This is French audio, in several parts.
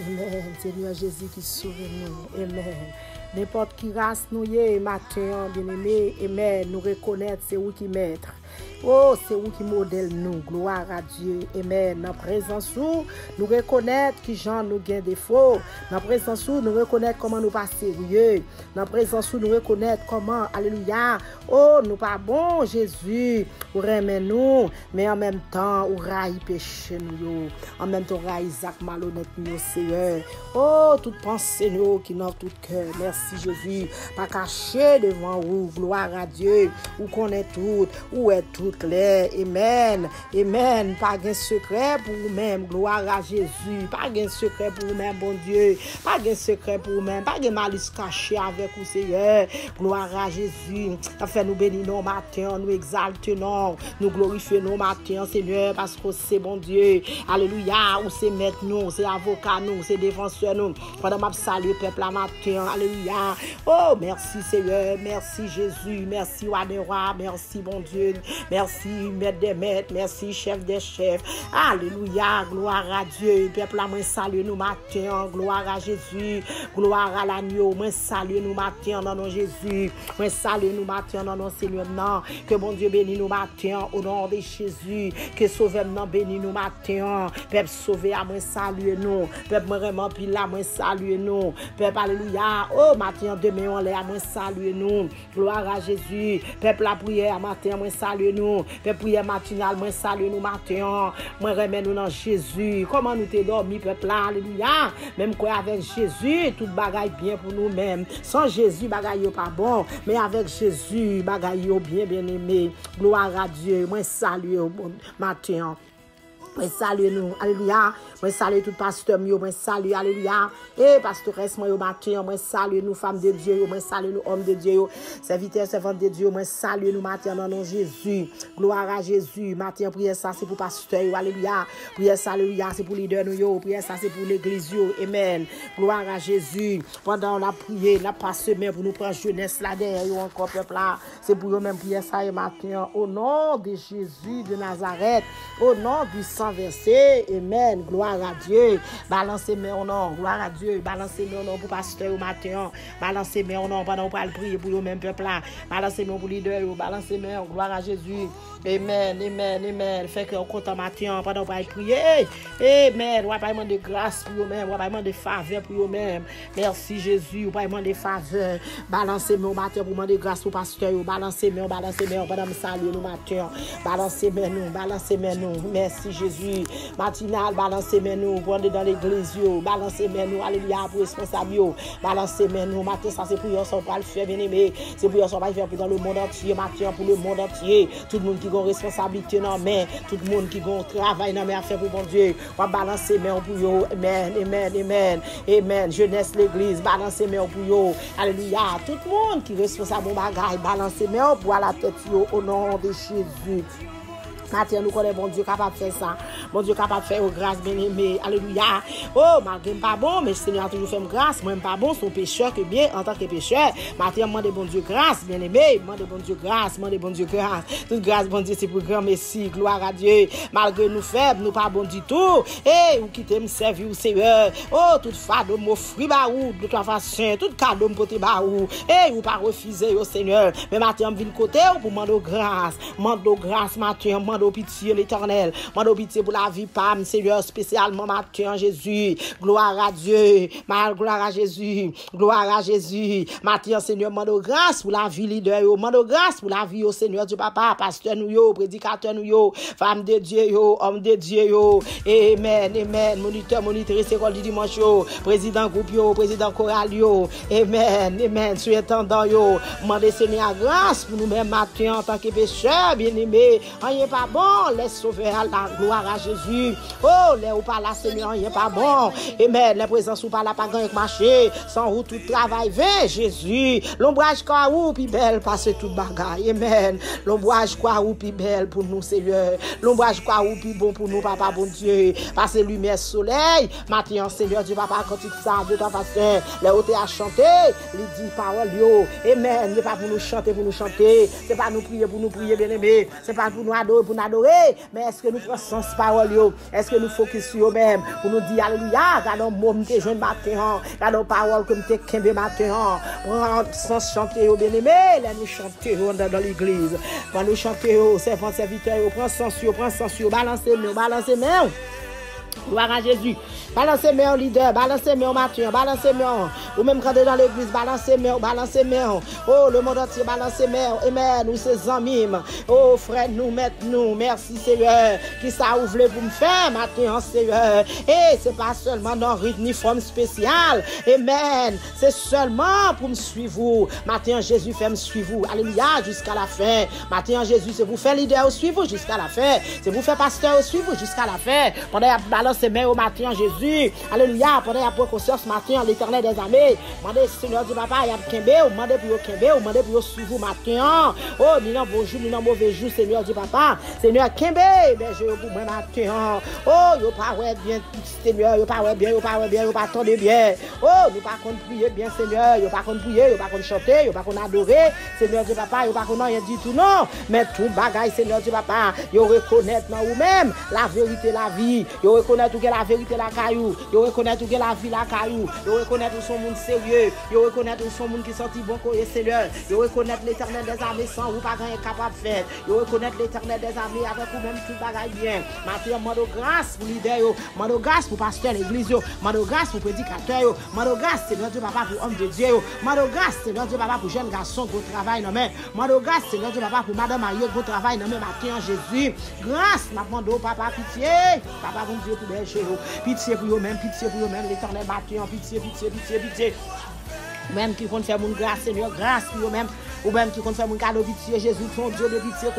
Amen. Seigneur Jésus qui sauve nous. Amen. N'importe qui race nous y matin, bien-aimé. Amen. Nous reconnaître c'est où qui maître. Oh, c'est où qui modèle nous. Gloire à Dieu. Amen. Dans la présence où nous reconnaître qui Jean nous gain défaut. Dans la présence où nous reconnaître comment nous pas sérieux. Dans la présence où nous reconnaître comment, alléluia. Oh, nous pas bon, Jésus. Ou remet nous, mais en même temps, ou raille péché nous. En même temps, raille Isaac malhonnête nous, Seigneur. Oh, toute pensée nous qui dans tout cœur. Merci, Jésus. Pas caché devant vous. Gloire à Dieu. Ou connaît tout. Ou est tout clair. Amen. Amen. Pas de secret pour vous-même. Gloire à Jésus. Pas de secret pour vous-même, bon Dieu. Pas de secret pour vous-même. Pas de malice caché avec vous, Seigneur. Gloire à Jésus. Enfin, nous bénissons matin, nous exaltons, nous glorifions nos matins, Seigneur, parce que c'est bon Dieu. Alléluia. Ou c'est maître nous, c'est avocat nous, c'est défenseur nous. Pendant ma salut, peuple à matin. Alléluia. Oh, merci, Seigneur. Merci, Jésus. Merci, roi des rois. Merci, bon Dieu. Merci, maître des maîtres. Merci, chef des chefs. Alléluia. Gloire à Dieu. Peuple à moi, salut nous matin. Gloire à Jésus. Gloire à l'agneau. Moi, salut nous matin dans nom Jésus. Moi, salut nous matin dans nom Seigneur. Que bon Dieu bénisse nous matin au nom de Jésus. Que sauve nous bénisse nous matin. Peuple sauvé à moi, salut nous. Peuple vraiment pile à moi, salut nous. Peuple alléluia. Oh, matin demain on l'est à moi, salut nous. Gloire à Jésus. Peuple la prière matin, moi, salut nous. Peuple prière matinale, moi, salut nous matin. Moi, remets nous dans Jésus. Comment nous t'es dormi, peuple là, alléluia. Même quoi avec Jésus, tout bagaille bien pour nous-mêmes. Sans Jésus, bagaille pas bon. Mais avec Jésus, bagaille bien aimé. Gloire à Dieu. Moi, salut au bon matin. Moi salue nous, alléluia. Moi salue tout pasteur mio, moi salue, alléluia. Et pastoresse moi au matin, moi salue nous femmes de Dieu, moi salue nous hommes de Dieu, serviteurs servantes de Dieu, moi salue nous matin dans nom Jésus. Gloire à Jésus. Matin prière ça c'est pour pasteur, alléluia. Prière ça alléluia, c'est pour leader nous yo, prière ça c'est pour l'église yo. Amen. Gloire à Jésus. Pendant on a prié, n'a pas semaine pour nous prendre jeunesse là derrière encore peuple là. C'est pour eux même prière ça matin au nom de Jésus de Nazareth, au nom du sang versé. Amen. Gloire à Dieu. Balancez mes nom. Gloire à Dieu. Balancez mes nom pour pasteur au matin. Balancez mes nom pendant qu'on prier pour le même peuple là. Balancez mes pour leader. Balancez mes. Gloire à Jésus. Amen. Amen. Amen. Fait qu'on compte matin pendant qu'on prier. Amen. On va pas demander grâce pour eux-mêmes. On va pas demander faveur pour eux-mêmes. Merci Jésus. On va pas demander faveur. Balancez mes au matin pour demander grâce au pasteur. Balancez mes pendant me saluer nous matin. Balancez mes nous. Balancez mes nous. Merci Jésus. Matinal, balancez nous, pour aller dans l'église, balancez nous, alléluia, pour responsable, balancez nous, matin, ça c'est pour yon son pas le faire, bien aimé, c'est pour yon son pas le faire dans le monde entier, matin, pour le monde entier, tout le monde qui a responsabilité dans main, tout le monde qui a travail dans main à faire pour bon Dieu, on va balancer pour yon, amen, amen, amen, amen, jeunesse l'église, balancez pour yon, alléluia, tout le monde qui est responsable de bagaille, balancez pour à la tête, au nom de Jésus. Matin, nous connaissons bon Dieu capable de faire ça. Bon Dieu capable de faire grâce, bien-aimé. Alléluia. Oh, malgré pas bon, mais le Seigneur a toujours fait grâce. Moi, pas bon, son pécheur que bien en tant que pécheur. Matin, demande bon Dieu grâce, bien-aimé. Demande bon Dieu grâce, demande bon Dieu grâce. Toute grâce, bon Dieu, c'est pour grand Messie. Gloire à Dieu. Malgré nous faibles, nous pas bon du tout. Eh, ou quitter me servir au Seigneur. Oh, toute fado m'offrir baou, de toute façon, tout cadeau m'poter baou. Eh, ou pas refuser au Seigneur. Mais matin, je viens côté pour demander grâce. Demande grâce, matin, demande pitié l'Éternel, demande pitié pour la vie pam Seigneur spécialement matin Jésus. Gloire à Dieu, gloire à Jésus, gloire à Jésus. Matin Seigneur, demande grâce pour la vie leader, demande grâce pour la vie au Seigneur du papa, pasteur nous yo, prédicateur nous yo, femme de Dieu yo, homme de Dieu yo. Amen, amen. Moniteur, monitrice école du dimanche yo, président groupe yo, président choral yo. Amen, amen. Surintendant yo, demande Seigneur grâce pour nous même matin en tant que pécheur bien-aimé. Rien pas bon, laisse sauver la gloire à Jésus. Oh, les ou pas là, Seigneur, il n'est pas bon. Amen. La présence ou pas là, pas grand marché. Sans route, tout travail, vers Jésus. L'ombrage quoi ou, puis belle, passe tout bagaille. Amen. L'ombrage quoi ou, puis belle pour nous, Seigneur. L'ombrage quoi ou, puis bon pour nous, Papa, bon Dieu. Passe lumière, soleil. Maintenant, Seigneur, Dieu, Papa, quand tu ça, de ta façon, les hautes à chanter, les 10 paroles, yo. Amen. Ce n'est pas pour nous chanter, c'est pas nous prier pour nous prier, bien aimé. C'est pas pour nous adorer, pour nous adorer, mais est-ce que nous prenons sens parole yo? Est-ce que nous focus sur eux-mêmes pour nous dire alléluia, regardons mot m'te jeune matin, regardons parole que m'te kembe matin, prends sens chanter au bien-aimé, là nous chanter dans l'église. Quand nous chanter servant serviteur, prends sens sur, balancez main. Gloire à Jésus. Balancez main leader, balancez main matin, balancez main. Ou même quand dans l'église, balancez main. Oh, le monde entier, balancez main. Amen. Nous ces amis. Oh, frère, nous mettons. Merci Seigneur. Qui ça ouvre pour me faire matin, Seigneur. Et c'est pas seulement dans rythme ni forme spéciale. Amen. C'est seulement pour me suivre. Matin, Jésus fait me suivre. Alléluia, jusqu'à la fin. Matin, Jésus, c'est vous faire leader au suivre jusqu'à la fin. C'est vous faire pasteur au suivre jusqu'à la fin. Pendant balancer main au matin, Jésus. Alléluia. Pendant la précaution ce matin, l'Éternel des armées. Mandez Seigneur du Papa, il y a Kembe, demandez pour Kembe, demandez pour suivre matin. Oh, ni non bon jour, ni non mauvais jour, Seigneur du Papa. Seigneur Kembe, berger pour moi matin. Oh, yo pas ouais bien, Seigneur, yo pas ouais bien, yo pas attendre bien. Oh, nous pas qu'on prier bien, Seigneur, yo pas qu'on prier, yo pas qu'on chanter, yo pas qu'on adorer, Seigneur du Papa, yo pas qu'on rien dit tout non. Mais tout bagaille, Seigneur du Papa, yo reconnaître dans vous-même la vérité, la vie. Yo reconnaître que la vérité, la caillou. Yo reconnaître que la vie, la caillou. Yo reconnaître que son monde sérieux. Yo reconnaître que son monde qui sorti bon côté, Seigneur. Yo reconnaître l'Éternel des armées sans ou pas rien capable de faire. Yo reconnaître l'Éternel des armées avec vous même tout bagaille bien. Maintenant, mando grâce pour leader yo, mando grâce pour pasteur l'église yo, mando grâce pour prédicateur yo, mando grâce Seigneur Dieu Papa pour homme de Dieu yo, mando grâce Seigneur Dieu Papa pour jeune garçon pour travail non mais, mando grâce Seigneur Dieu Papa pour madame Marie pour travail non mais matin Jésus. Grâce m'a demandé papa pitié, papa bon Dieu pour berger yo. Pitié pour eux même, l'Éternel matin, pitié. Même qui compte faire mon grâce, Seigneur, grâce pour eux-mêmes, ou même qui compte faire mon cadeau pitié, Jésus, son Dieu de pitié,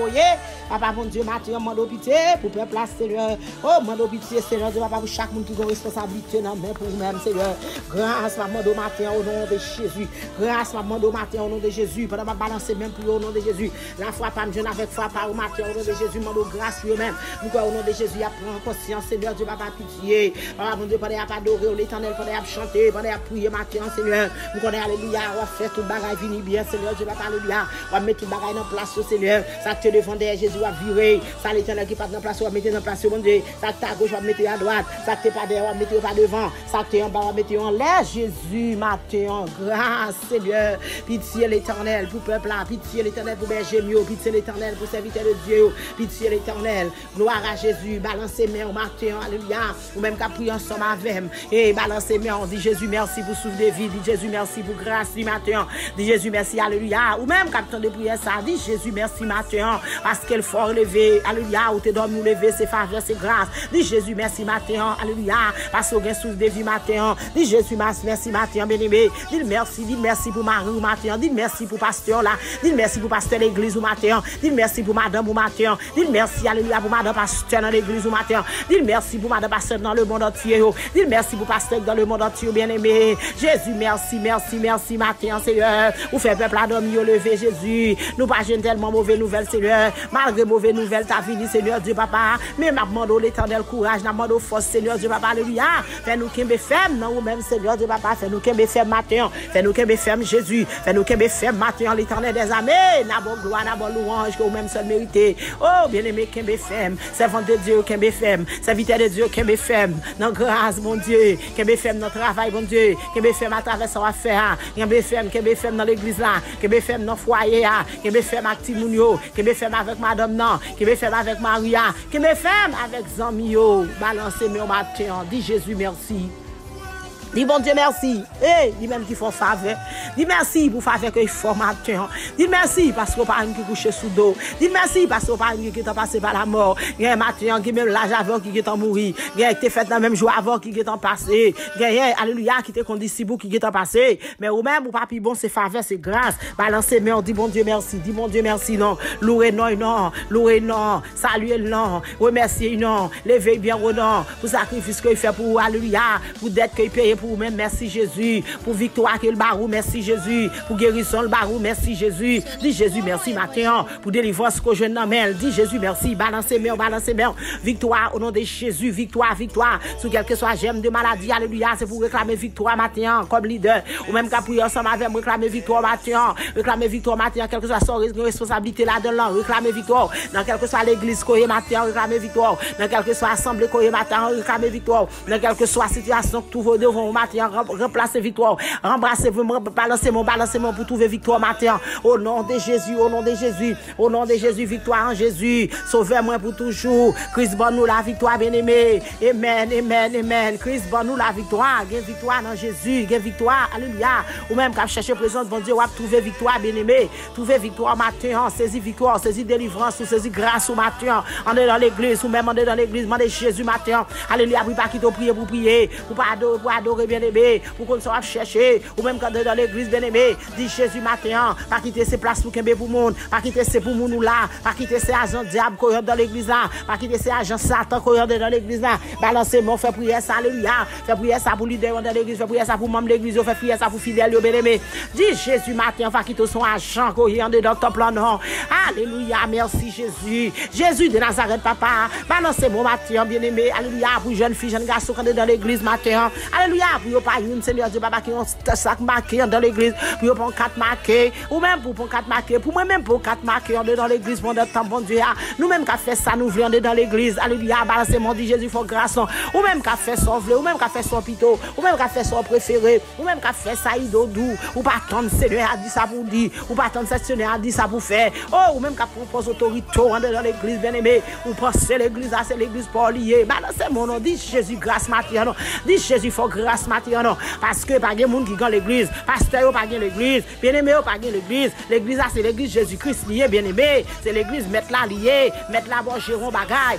Papa, mon Dieu, matin, mando pitié, pour peuple, Seigneur, oh, mando pitié, Seigneur, Dieu, Papa, pour chaque monde qui a responsabilité, non, mais pour vous-même, Seigneur, grâce, mando matin, au nom de Jésus, grâce, mando matin, au nom de Jésus, pendant ma balancer même pour au nom de Jésus, la foi, pas me jeune avec foi, pas au matin, au nom de Jésus, mando grâce pour eux-mêmes, nous, au nom de Jésus, à prendre conscience, Seigneur, Dieu, Papa, pitié, Papa, mon Dieu, pendant à adorer l'Éternel, pendant à chanter, pendant à prier matin, Seigneur, nous connaissons, alléluia, on va faire tout le bagage venir bien, Seigneur, Dieu, Papa, alléluia, on va mettre tout le bagage en place, Seigneur, ça te défendait, Jésus va virer, ça l'Éternel qui passe en place, on va mettre en place, mon Dieu, ça te à gauche, on va mettre à droite, ça te pas derrière, on va mettre pas devant, ça te en bas, on va mettre en l'air, Jésus, matin, grâce, Seigneur, pitié l'Éternel pour peuple là, pitié l'Éternel pour berger mieux, pitié l'Éternel pour serviteur de Dieu, pitié l'Éternel, gloire à Jésus, balancez main au matin, alléluia, ou même qu'à prier ensemble avec, et balancez main, on dit Jésus, merci pour souffle de vie, dit Jésus, merci pour grâce du matin, dit Jésus, merci, alléluia, ou même quand de prière ça, dit Jésus, merci matin, parce qu'elle fort levé, alléluia, ou te donne nous lever, c'est faveur, c'est grâce, dit Jésus, merci matin, alléluia, parce qu'on a souffle de vie matin, dit Jésus, merci matin, bien-aimé, dit merci pour Marie ou matin, dit merci pour pasteur là, dit merci pour pasteur l'église ou matin, dit merci pour madame ou matin, dit merci, alléluia, pour madame pasteur dans l'église ou matin, dit merci pour madame pasteur dans le monde entier, dit merci pour pasteur dans le monde entier, bien-aimé, Jésus, merci matin, Seigneur, ou fait peuple à dormir, lever Jésus, nous pas gêner tellement mauvaise nouvelle, Seigneur, malgré mauvaise nouvelle, ta vie, Seigneur Dieu Papa, mais m'a demandé l'Éternel courage, m'a demandé force, Seigneur Dieu Papa, alléluia, fais-nous qu'un ferme, non, ou même, Seigneur Dieu Papa, fais-nous qu'un ferme matin, fais-nous qu'un ferme Jésus, fais-nous qu'un ferme matin, l'Éternel des armées, n'a bon gloire, n'a bon louange, que vous même seul mérité, oh, bien-aimé, qu'un ferme, servant de Dieu, qu'un ferme, serviteur de Dieu, qu'un ferme, dans grâce, mon Dieu, qu'un ferme dans travail, mon Dieu, qu'un ferme à travers son affaire, qu'un ferme dans l'église là, qu'un ferme dans foyer, qu'un ferme avec Timounio, qu'un ferme avec madame non, qu'un ferme avec Maria, qu'un ferme avec Zamio, balancez mes matin, dis Jésus merci. Dis bon Dieu merci. Dis même qu'il faut faveur. Dis merci pour faveur qu'il faut matin. Dis merci parce qu'on pas un qui couche sous dos. Dis merci parce qu'on pas un qui est passé par la mort. Il y a un matin qui même l'âge avant qui est en mourir. Il y a été fait dans même jour avant qui est en passé. Il y a alléluia qui te conduit si qui est en passé. Mais ou même ou pas plus bon c'est faveur c'est grâce. Balancez mais on dit bon Dieu merci. Dis bon Dieu merci non. Louer non. Louer non. Saluer non. Remercier non. Lever bien au non. Pour sacrifice qu'il fait pour alléluia. Pour dette qu'il paye pour vous-même, merci Jésus. Pour victoire que le barou, merci Jésus. Pour guérison le barou, merci Jésus. Dis Jésus, merci matin. Pour délivrance que je n'amène. Dis Jésus, merci. Balancez main. Victoire au nom de Jésus. Victoire. Sous quel que soit j'aime de maladie, alléluia. C'est pour réclamer victoire matin comme leader. Ou même qu'à prier ensemble avec moi, réclamer victoire matin. Quelle que soit son responsabilité là-dedans. Réclamer victoire. Dans quelle que soit l'église qu'on est matin, réclamer victoire. Dans quelle que soit l'assemblée qu'on est matin, réclamer victoire. Dans quelle que soit situation que tout vos devant matin, remplacer victoire. Embrassez-vous, balancez-moi pour trouver victoire matin. Au nom de Jésus, au nom de Jésus, victoire en Jésus. Sauvez-moi pour toujours. Christ, bon nous la victoire, bien-aimé. Amen. Christ, bon nous la victoire. Gain victoire dans Jésus. Gain victoire, alléluia. Ou même qu'à chercher présence, bon Dieu, ou à trouver victoire, bien-aimé. Trouver victoire matin, saisis victoire, saisis délivrance, ou saisis grâce au matin. On est dans l'église, ou même on est dans l'église, demandez Jésus matin. Alléluia, pour pas quitter prier pour prier, pour adorer bien-aimé, pour qu'on soit chercher, ou même quand on est dans l'église, bien-aimé, dis Jésus matin, pas quitter ses places pour qu'il y ait pour monde, pas quitter ses pour nous là, pas quitter ses agents diable qui sont dans l'église là, pas quitter ses agents Satan qui sont dans l'église là. Balancez-moi, fait prier ça, alléluia, fait prier ça pour leader dans l'église, fait prier ça pour membre de l'église, fait prier ça pour fidèles, bien-aimé. Dis Jésus matin, pas quitter son agent qui est dans ton plan, non. Alléluia, merci Jésus. Jésus de Nazareth, papa, balancez-moi matin, bien-aimé, alléluia, pour jeunes filles, jeunes garçons qui sont dans l'église matin, alléluia, pour pas une Seigneur Dieu, papa, qui ont sac marqué dans l'église, pour prendre 4 marqués, ou même pour prendre 4 marqués, pour moi-même pour 4 marqués, on est dans l'église pendant le temps, bon Dieu, nous-mêmes qui fait ça, nous voulons dans l'église, alléluia, balancez-moi, dit Jésus, faut grâce, ou même qui fait son vle, ou même qui fait son pito, ou même qui fait son préféré, ou même qui fait ça, idodou, ou pas attendre Seigneur a dit ça pour dire, ou pas attendre Seigneur a dit ça pour faire, oh, ou même qui propose autorité, on est dans l'église, bien aimé, ou pensez l'église, c'est l'église pour lier, balancez-moi, non, dit Jésus, grâce matin, dit Jésus, faut grâce matin, parce que pas de monde qui gagne l'église, pasteur pas gagne l'église, bien-aimé pas gagne l'église, l'église c'est l'église Jésus-Christ lié, bien-aimé, c'est l'église mettre là lié, mettre là bon géron bagaille,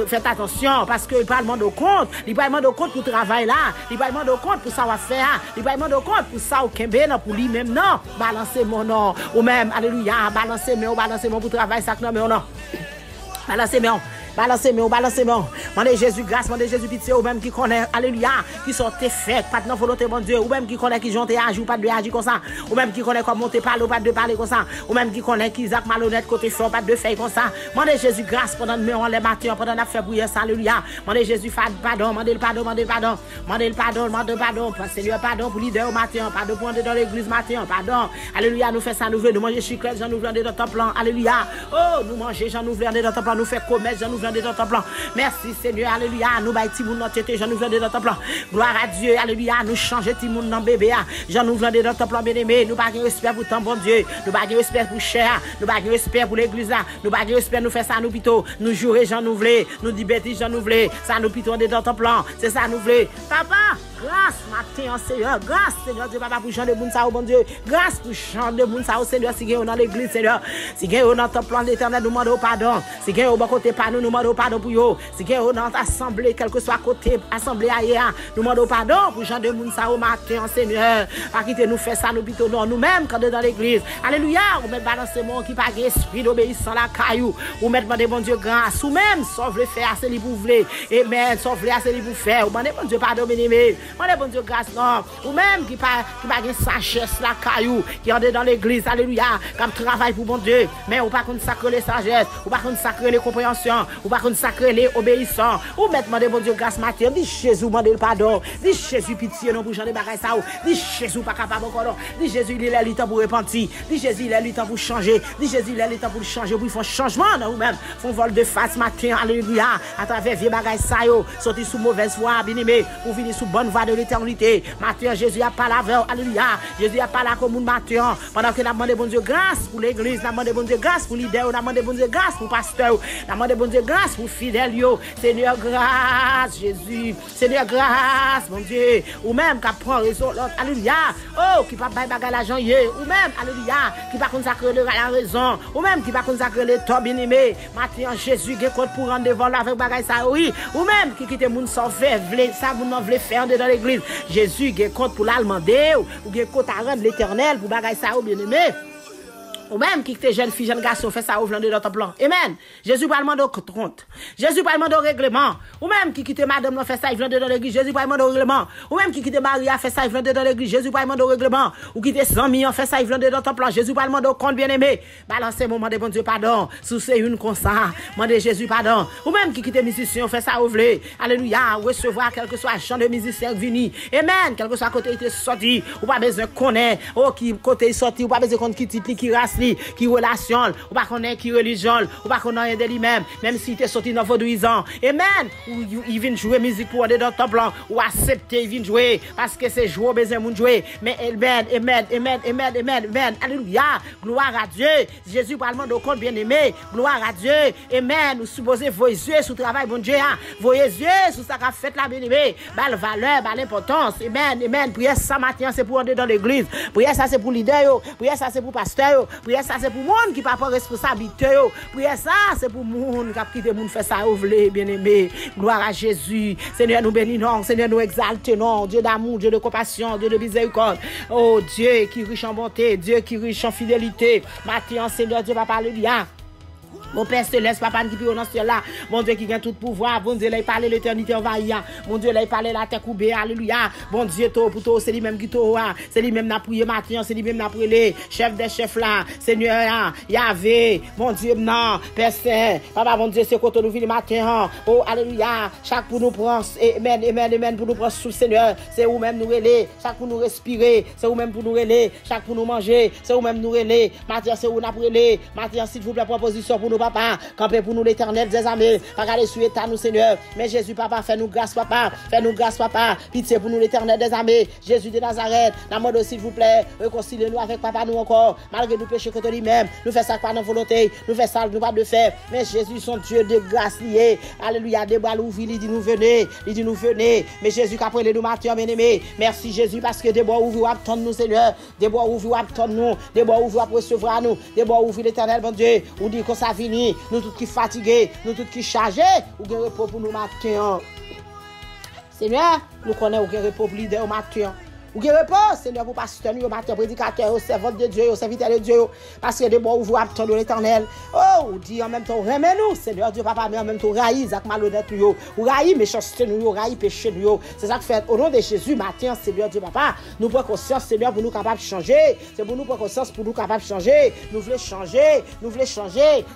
faites attention parce que il pas demander compte, il pas demander compte pour travail là, il pas demander compte pour ça va faire, il pas demander compte pour ça au kembe non pour lui même non, balancez mon nom ou même alléluia, balancez mon pour travail ça non mais non. Balancez-moi. Mandez Jésus grâce, mandez Jésus pitié, ou même qui connaît, alléluia, qui sont faits, pas de volonté, mon Dieu, ou même qui connaît qui jonte agir, ou pas de agir comme ça, ou même qui connaît comment monter parler, ou pas de parler comme ça, ou même qui connaît qui Isaac malhonnête côté fort, pas de faire comme ça. Mandez Jésus grâce pendant les matins, pendant la fait bouillir ça, alléluia. Mandez Jésus pardon, mandez le pardon, Seigneur, pardon pour leader au matin, pardon pour entrer dans l'église matin, pardon. Alléluia, nous faisons ça, nous voulons manger chiclette, j'en nous voulons dans ton plan, alléluia. Oh, nous manger, j'en nous voulons dans ton plan, nous faire commerce, j'en nous voulons dans ton plan. Merci Seigneur, alléluia. Nous baillons tout le monde dans tête, j'en nous voulons dans ton plan. Gloire à Dieu, alléluia. Nous changer tout le monde dans bébé, j'en nous voulons dans ton plan bien-aimé. Nous pas de respect pour ton bon Dieu, nous pas de respect pour cher, nous pas de respect pour l'église là, nous pas de respect nous faire ça nous plutôt, nous jouer j'en nous voulons, nous dit bêtises j'en nous voulons, ça nous plutôt dans ton plan, c'est ça nous voulons. Papa, grâce matin Seigneur, grâce Seigneur Dieu papa pour changer de monde ça au bon Dieu, grâce pour changer de monde ça au Seigneur si gagne dans l'église Seigneur, si gagne dans ton plan l'Éternel nous demande pardon, si gagne au bon côté pas nous demande pardon pour yo, si gagne dans assemblée quel que soit côté assemblée ailleurs, nous demande pardon pour changer de monde ça au matin Seigneur, pas quitter nous faire ça nous plutôt non nous-mêmes quand dans l'église. Alléluia, ou mettre balancer mon qui pas esprit d'obéissance la caillou, ou mettre demander bon Dieu grâce, ou même sauve le faire c'est lui pour vouloir. Amen, sauve le c'est lui pour faire. Ou demander bon Dieu pardon bien-aimé. Demander bon Dieu grâce non, ou même qui pas sagesse la caillou, qui entre dans l'église. Alléluia, comme travail pour bon Dieu, mais ou pas consacrer les sagesse, ou pas consacrer les compréhensions, ou pas consacrer les obéissants. Ou mettre demander bon Dieu grâce matin, dis Jésus demander le pardon, dis Jésus pitié non pour changer bagaille ça, dis Jésus pas capable encore non, dis Jésus il est le temps pour repentir, dis Jésus il est le temps pour changer, dis Jésus il est le temps pour changer, pour faire changement dans vous-même, font vol de face matin, alléluia, à travers vieux bagaille ça yo, sortir sous mauvaise voie, bien-aimé, pour venir sous bonne voie de l'éternité. Matin Jésus a pas la veille, alléluia, Jésus a pas la comme matin, pendant que n'a demandé bon Dieu grâce pour l'église, n'a demandé bon Dieu grâce pour leader, n'a demandé bon Dieu grâce pour pasteur, n'a demandé bon Dieu grâce pour fidèle yo, Seigneur grâce Jésus, Seigneur grâce mon Dieu, ou même qui prend raison l'autre, alléluia, oh qui pas bailler bagarre l'argent ou même alléluia, qui pas consacrer la raison, ou même qui pas consacrer le temps bien-aimé, matin Jésus qui compte pour rendre devant avec bagaille ça oui, ou même qui quitte moun sans faire, ça moun non veut faire dans l'église, Jésus qui compte pour l'almander ou qui compte à rendre l'éternel pour bagaille ça bien-aimé. Ou même qui te jeune fille, jeune garçon, fait ça au vlant de dans ton plan. Amen. Jésus pas demander au compte. Jésus pas demander au règlement. Ou même qui quitte madame, fait ça, il vient de dans l'église. Jésus pas demander au règlement. Ou même qui quitte Maria, fait ça, il vient de dans l'église. Jésus pas demander au règlement. Ou quitte 100 millions, fait ça, il vient de dans ton plan. Jésus pas demander au compte bien-aimé. Balancez moment de bon Dieu pardon. Sous c'est une comme ça. Mandez Jésus pardon. Ou même qui quitte musicien, fait ça au vlé. Alléluia. Recevoir quel que soit champ de musicien vini. Amen. Quel que soit côté il sorti. Ou pas besoin connaître. Oh, qui côté il sorti. Ou pas besoin connaître qui titre, qui race, qui relation. Ou pas connaître qui religion. Ou pas connaître de lui-même. Même si il est sorti dans vaudouisant. Amen. Ou il vient jouer musique pour aller dans ton plan. Ou accepter, il vient jouer. Parce que c'est jouer, besoin de jouer. Mais amen. Alléluia. Gloire à Dieu. Jésus parle de compte bien aimé. Gloire à Dieu. Amen. Nous supposons vos yeux sous travail, bon Dieu. Vos yeux sous ça qu'a fait la bien aimé. Belle valeur, belle importance. Amen. Prière ça matin, c'est pour aller dans l'église. Prière ça, c'est pour leader. Prière ça, c'est pour pasteur. Prière ça, c'est pour monde qui n'a pas responsabilité. Prière ça, c'est pour monde qui a quitté monde faire ça, ouvlé, bien aimé. Gloire à Jésus. Seigneur, nous bénissons. Seigneur, nous exaltons. Dieu d'amour, Dieu de compassion, Dieu de miséricorde. Oh Dieu qui est riche en bonté, Dieu qui est riche en fidélité. Matin, Seigneur, Dieu va parler bien. Mon Père Céleste, Papa qui peut dans ce là, mon Dieu qui gagne tout pouvoir, bon Dieu, là il parle l'éternité envahie, mon Dieu, là il parle la terre coupée, alléluia, bon Dieu, pour toi, c'est lui-même qui t'a, c'est lui-même n'a prié matin, c'est lui-même n'a prié, chef des chefs là, Seigneur, Yahvé, mon Dieu, non, Père Saint, Papa, mon Dieu, c'est quand on nous vit le matin, oh, alléluia, chaque pour nous prendre, amen, pour nous prendre sous Seigneur, c'est où-même nous relayer, chaque pour nous respirer, c'est où-même pour nous relayer, chaque pour nous manger, c'est où-même nous relayer, matin, c'est où nous relayer, matin, s'il vous plaît, proposition pour nous, papa, campez pour nous l'éternel des amis, regardez sur l'état nous Seigneur, mais Jésus papa, fais-nous grâce papa, pitié pour nous l'éternel des amis, Jésus de Nazareth, la mode s'il vous plaît, réconciliez-nous avec papa nous encore, malgré nous péchés contre lui-même, nous faisons ça par notre volonté, nous faisons ça nous pas de faire, mais Jésus son Dieu de grâce lié, alléluia, des bras ouverts, il dit nous venez, mais Jésus qu'après les nous matin bien-aimé, merci Jésus parce que des bras ouverts attendent nous Seigneur, des bras ouverts attendent nous, des bras ouverts recevoir nous, des bras ouverts l'éternel bon Dieu, ou dit que ça fini, nous tous qui fatigués, nous tous qui chargés, ou gain repos pour nous matin. Seigneur, nous connaissons ou gain repos pour leader au matin. Ou gain repos, Seigneur, pour pasteur, nous matin, prédicateur, servant de Dieu, serviteur de Dieu, parce que de bon vous attendons l'éternel. Oh, ou dit en même temps, remets-nous, Seigneur Dieu, papa, mais en même temps, raïs avec malhonnête nous, ou raïs méchanceté nous, raïs péché nous. C'est ça que fait au nom de Jésus, matin, Seigneur Dieu, papa, nous prenons conscience, Seigneur, pour nous capables de changer. C'est pour nous prendre conscience, pour nous capables de changer. Nous voulons changer,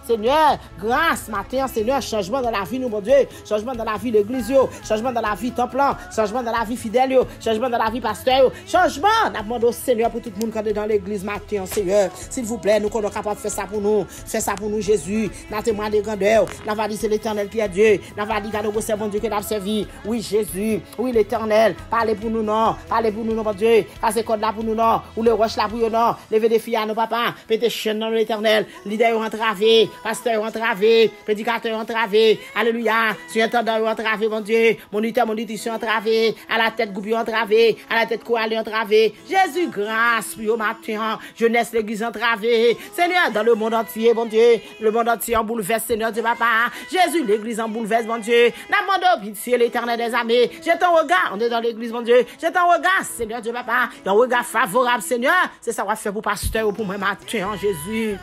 Seigneur, grâce, matin, Seigneur, changement dans la vie, nous, mon Dieu, changement dans la vie de l'église, changement dans la vie temple, changement dans la vie fidèle, changement dans la vie pasteur. Changement, nous demandons au Seigneur pour tout le monde qui est dans l'église matin, Seigneur. S'il vous plaît, nous sommes capables de faire ça pour nous. Fais ça pour nous, Jésus. Nous témoin de grandeur. Nous va dire c'est l'éternel qui est Dieu. Nous va dire que c'est bon Dieu qui nous a servi. Oui, Jésus. Oui, l'éternel. Parlez pour nous, non. Parlez pour nous, non, mon Dieu. Passez code là pour nous, non. Ou le roche là pour nous, non. Levez des filles à nos papas. Pétez chaîne dans l'éternel. Leader entravé. Pasteur entravé. Prédicateur entravé. Alléluia. Surintendant entravé, mon Dieu. Moniteur, monitrice entravé. À la tête, groupe entravé. À la tête, aller entravé. Jésus, grâce pour au matin. Jeunesse, l'église entravée. Seigneur, dans le monde entier, bon Dieu. Le monde entier en bouleverse, Seigneur Dieu, papa. Jésus, l'église en bouleverse, bon Dieu. N'amende pitié, l'éternel des armées. J'ai ton regard, on est dans l'église, bon Dieu. J'ai ton regard, Seigneur Dieu, papa. Un regard favorable, Seigneur. C'est ça qu'on va faire pour pasteur ou pour moi matin, Jésus.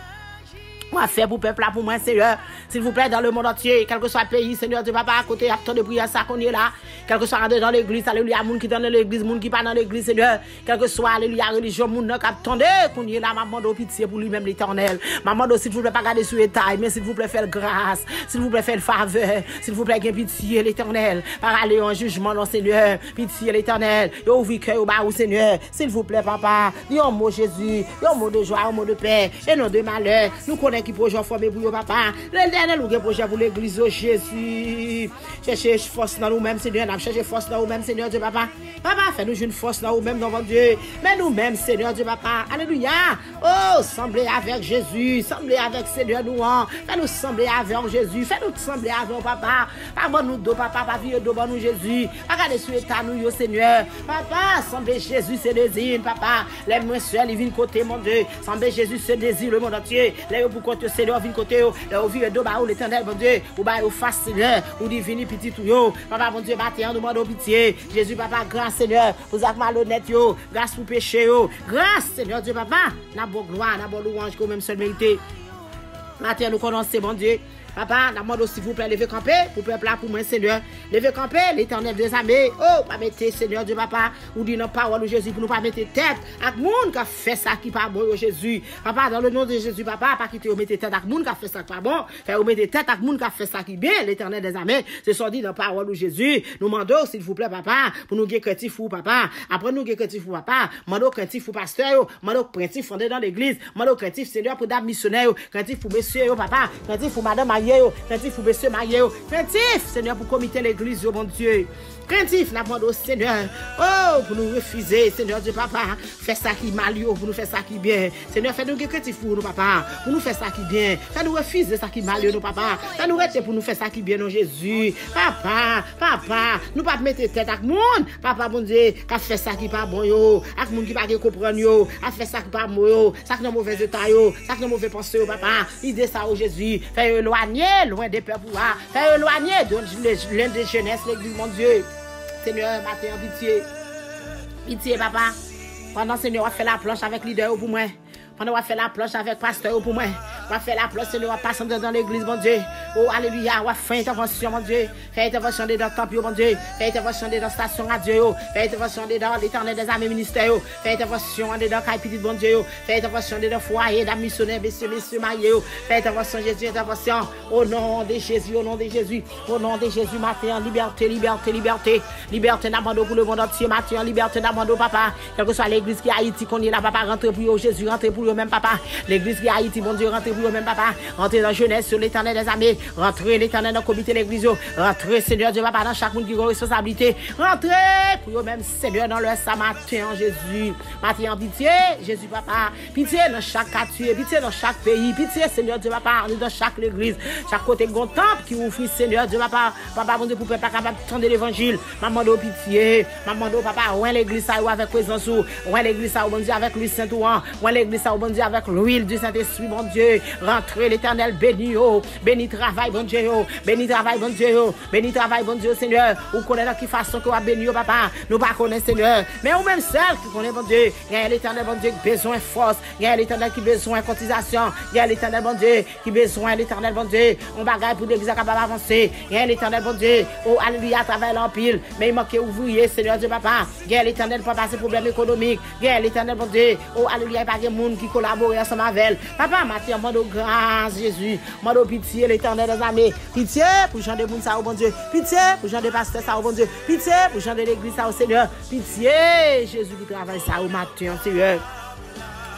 On va faire pour peuple là, pour moi, Seigneur. S'il vous plaît, dans le monde entier, quel que soit le pays, Seigneur Dieu, papa, à côté, à de prière, ça qu'on est là. Quel que soit dans l'église, alléluia, moun qui dans l'église, moun qui pas dans l'église, Seigneur. Quel que soit, alléluia, religion, moun qui attendez, qu'on est là, maman de pitié pour lui-même l'éternel. Maman de, s'il vous plaît, pas garder sur les tailles, mais s'il vous plaît, faire grâce. S'il vous plaît, faire faveur. S'il vous plaît, pitié l'éternel. Par aller en jugement, non, Seigneur. Pitié l'éternel. Yo, ouvri cœur au bas, Seigneur. S'il vous plaît, papa. Dis un mot, Jésus. Un mot de joie, un mot de paix. Et non de malheur. Nous connaissons qui projet formé pour papa. L'éternel, nous projet pour l'église, oh Jésus. Cherchez force dans nous-mêmes, Seigneur. Cherchez force dans nous-mêmes, Seigneur Dieu, papa. Papa, fais-nous une force dans nous-mêmes, dans votre Dieu. Mais nous-mêmes, Seigneur Dieu, papa. Alléluia. Oh, semblez avec Jésus. Semblez avec Seigneur nous. Fais-nous sembler avec Jésus. Fais-nous sembler avec papa. Pas nous dos, papa. Pas vieux dos, nous Jésus. Regardez sur l'état nous, Seigneur. Papa, semblez Jésus se désire, papa. Les moins seuls, ils viennent côté, mon Dieu. Semblez Jésus se désire le monde entier. Les pour côté, Seigneur, vin côté, là, au vieux de ba, l'éternel, bon Dieu, ou ba, au face, Seigneur, ou divini petit tout, yo, papa, bon Dieu, matin, nous demandons pitié, Jésus, papa, grâce, Seigneur, vous êtes malhonnête, yo, grâce pour péché, yo, grâce, Seigneur, Dieu, papa, n'a bon gloire, n'a bon louange, qu'on même seul mérité. Matin, nous connaissons, bon Dieu. Papa, nous demandons s'il vous plaît, levez camper, pour peuple là, pour moi, Seigneur. Levez camper, l'éternel des armées. Oh, pas mettre, Seigneur Dieu, papa, ou dit nos paroles, Jésus, pour nous pas mettre tête à monde qui a fait ça qui pas bon, Jésus. Papa, dans le nom de Jésus, papa, pas quitter, mettre tête à monde qui a fait ça qui pas bon. Faire mettre tête à monde qui a fait ça qui bien, l'éternel des armées. C'est ça dit dans parole, Jésus. Nous demandons, s'il vous plaît, papa, pour nous guérir chrétien fou, papa. Après nous guérir chrétien fou, papa. Demandons chrétien fou, pasteur, demandons chrétien fondé dans l'église. Demandons chrétien, Seigneur, pour d'ab missionnaire, chrétien fou, messieurs, papa. Chrétien fou, madame, Craintif pour monsieur marié, craintif, Seigneur, pour comité l'église, mon Dieu. Craintif, n'a demandé au Seigneur, oh, pour nous refuser, Seigneur Dieu, papa, fais ça qui mal, pour nous faire ça qui bien. Seigneur, fais-nous craintif pour nous, papa, pour nous faire ça qui bien. Fais-nous refuser ça qui mal, nous, papa. Fais-nous rester pour nous faire ça qui bien, non, Jésus. Papa, nous pas mettre tête avec monde. Papa, bon Dieu, qu'a fait ça qui pas bon, yo. Avec monde qui pas comprendre, yo. A fait ça qui pas bon, yo. Ça qui n'a mauvais état, yo. Ça qui n'a mauvais pensée, papa. Idée ça, au Jésus. Fais éloigner, loin des peuples, fais éloigner de l'un des jeunesse, l'église, mon Dieu. Seigneur, matin, pitié. Pitié, papa. Pendant Seigneur, on fait la planche avec leader pour moi. Pendant on fait la planche avec pasteur pour moi. On va faire la planche, Seigneur, on va passer dans l'église, mon Dieu. Oh, alléluia, on va faire intervention, mon Dieu. Faire intervention dans le temple, mon Dieu. Faire intervention dans la station radio. Faire intervention dans l'éternel des armées ministères. Faire intervention dans le petit, bon Dieu. Faire intervention dans le foyer, dans le missionnaire, messieurs, mariés. Faire intervention, Jésus, intervention. Au nom de Jésus, au nom de Jésus. Au nom de Jésus, matin, liberté, liberté, liberté. Liberté d'abandon pour le monde entier, matin, liberté d'abandon, papa. Quelle que soit l'église qui est Haïti, qu'on est là, papa, rentre pour eux, Jésus, rentre pour eux, même papa. L'église qui est Haïti, bon Dieu, rentre pour eux, même papa. Rentre dans la jeunesse, sur l'éternel des armées. Rentre l'éternel dans le comité de l'église. Rentre, Seigneur Dieu, papa, dans chaque monde qui a une responsabilité. Rentre pour eux, même Seigneur, dans le matin, Jésus. Matin, pitié, Jésus, papa. Pitié dans chaque quartier, pitié dans chaque pays. Pitié, Seigneur Dieu, papa, dans chaque église. Chaque côté de temple qui ouvre, Seigneur Dieu, papa. Papa, bon Dieu, pour ne pas capable de tendre l'évangile. Maman, de pitié. Maman, de papa, ouin l'église, ça, avec présence, ouin l'église, ça, bon Dieu, avec l'huile Saint-Ouan. Ouin l'église, ça, bon Dieu, avec l'huile du Saint-Esprit, mon Dieu. Rentrez l'éternel, béni, oh. Béni travail, bon Dieu, oh. Béni travail, bon Dieu, oh. Béni travail, bon Dieu, Seigneur. Ou connaît dans quelle façon que vous béni, oh, papa. Nous pas connaissons, Seigneur. Mais ou même celle qui connaît, bon Dieu. Il y a l'éternel, bon Dieu, qui besoin de force. Il y a l'éternel qui besoin de cotisation. Il y a l'éternel, bon Dieu, qui besoin de l'éternel, bon Dieu. On bagaille pour l'église capable d'avancer. Il y a l'éternel, bon Dieu. Oh, alléluia, à travers l'empile. Mais il manque ouvrier, Seigneur Dieu, papa. Il y a l'éternel pour passer problème économique. Il y a l'éternel, bon Dieu. Oh, alléluia, il n'y a pas de monde qui collabore ensemble avec elle. Papa, Mathieu, mando grâce, Jésus. Mando pitié, l'éternel des armées. Pitié pour Jean de monde, ça, oh bon Dieu. Pitié pour Jean de pasteur, ça, oh bon Dieu. Pitié pour Jean de l'église, ça, oh Seigneur. Pitié, Jésus qui travaille ça, oh Mathieu, Seigneur.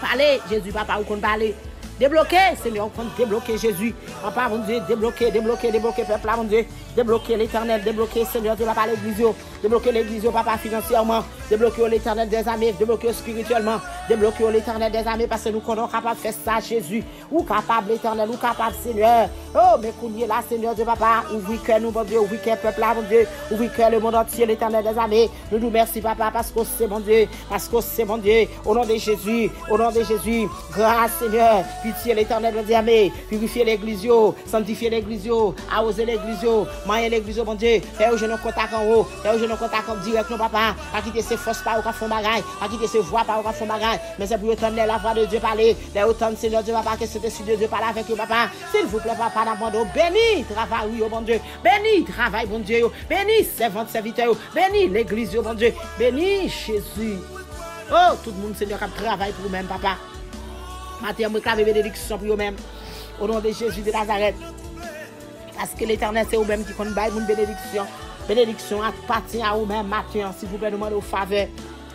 Parlez, Jésus, papa, où qu'on parle. Débloquer, Seigneur, on compte débloquer Jésus. Papa, mon Dieu, débloquer, peuple, mon Dieu. Débloquer l'éternel, débloquer, Seigneur, Dieu, papa, l'église. Débloquer l'église, papa, financièrement. Débloquer l'éternel des armées, débloquer spirituellement. Débloquer l'éternel des armées, parce que nous sommes capables de faire ça, Jésus. Ou capable, l'éternel, ou capable, Seigneur. Oh, mais qu'on y est là, Seigneur, Dieu, papa. Ouvre cœur, nous, mon Dieu, ouvre cœur, peuple, mon Dieu. Ouvre cœur, le monde entier, l'éternel des armées. Nous nous merci, papa, parce que c'est mon Dieu. Parce que c'est mon Dieu. Au nom de Jésus, au nom de Jésus. Grâce, Seigneur. Pitié l'éternel des armées, purifier l'église, sanctifier l'église, arroser l'église, manger l'église, bon Dieu, faire je ne contact en haut, faire je ne contact en direct, non papa, à quitter ses forces par au fond bagaille, à quitter ses voix par au fond bagaille, mais c'est pour entendre la voix de Dieu parler, les autant Seigneur Dieu papa, que c'est dessus de Dieu parler avec eux papa, s'il vous plaît papa, d'abandon, béni, travail, oui, bon Dieu, béni, travail, bon Dieu, béni, servante, serviteur, béni, l'église, bon Dieu, béni, Jésus. Oh, tout le monde, Seigneur, qui travaille pour vous-même, papa. Matin, je réclame bénédiction pour vous-même. Au nom de Jésus de Nazareth. Parce que l'éternel, c'est vous-même qui compte une bénédiction. Bénédiction appartient à vous-même, matin. S'il vous plaît, demandez aux faveurs.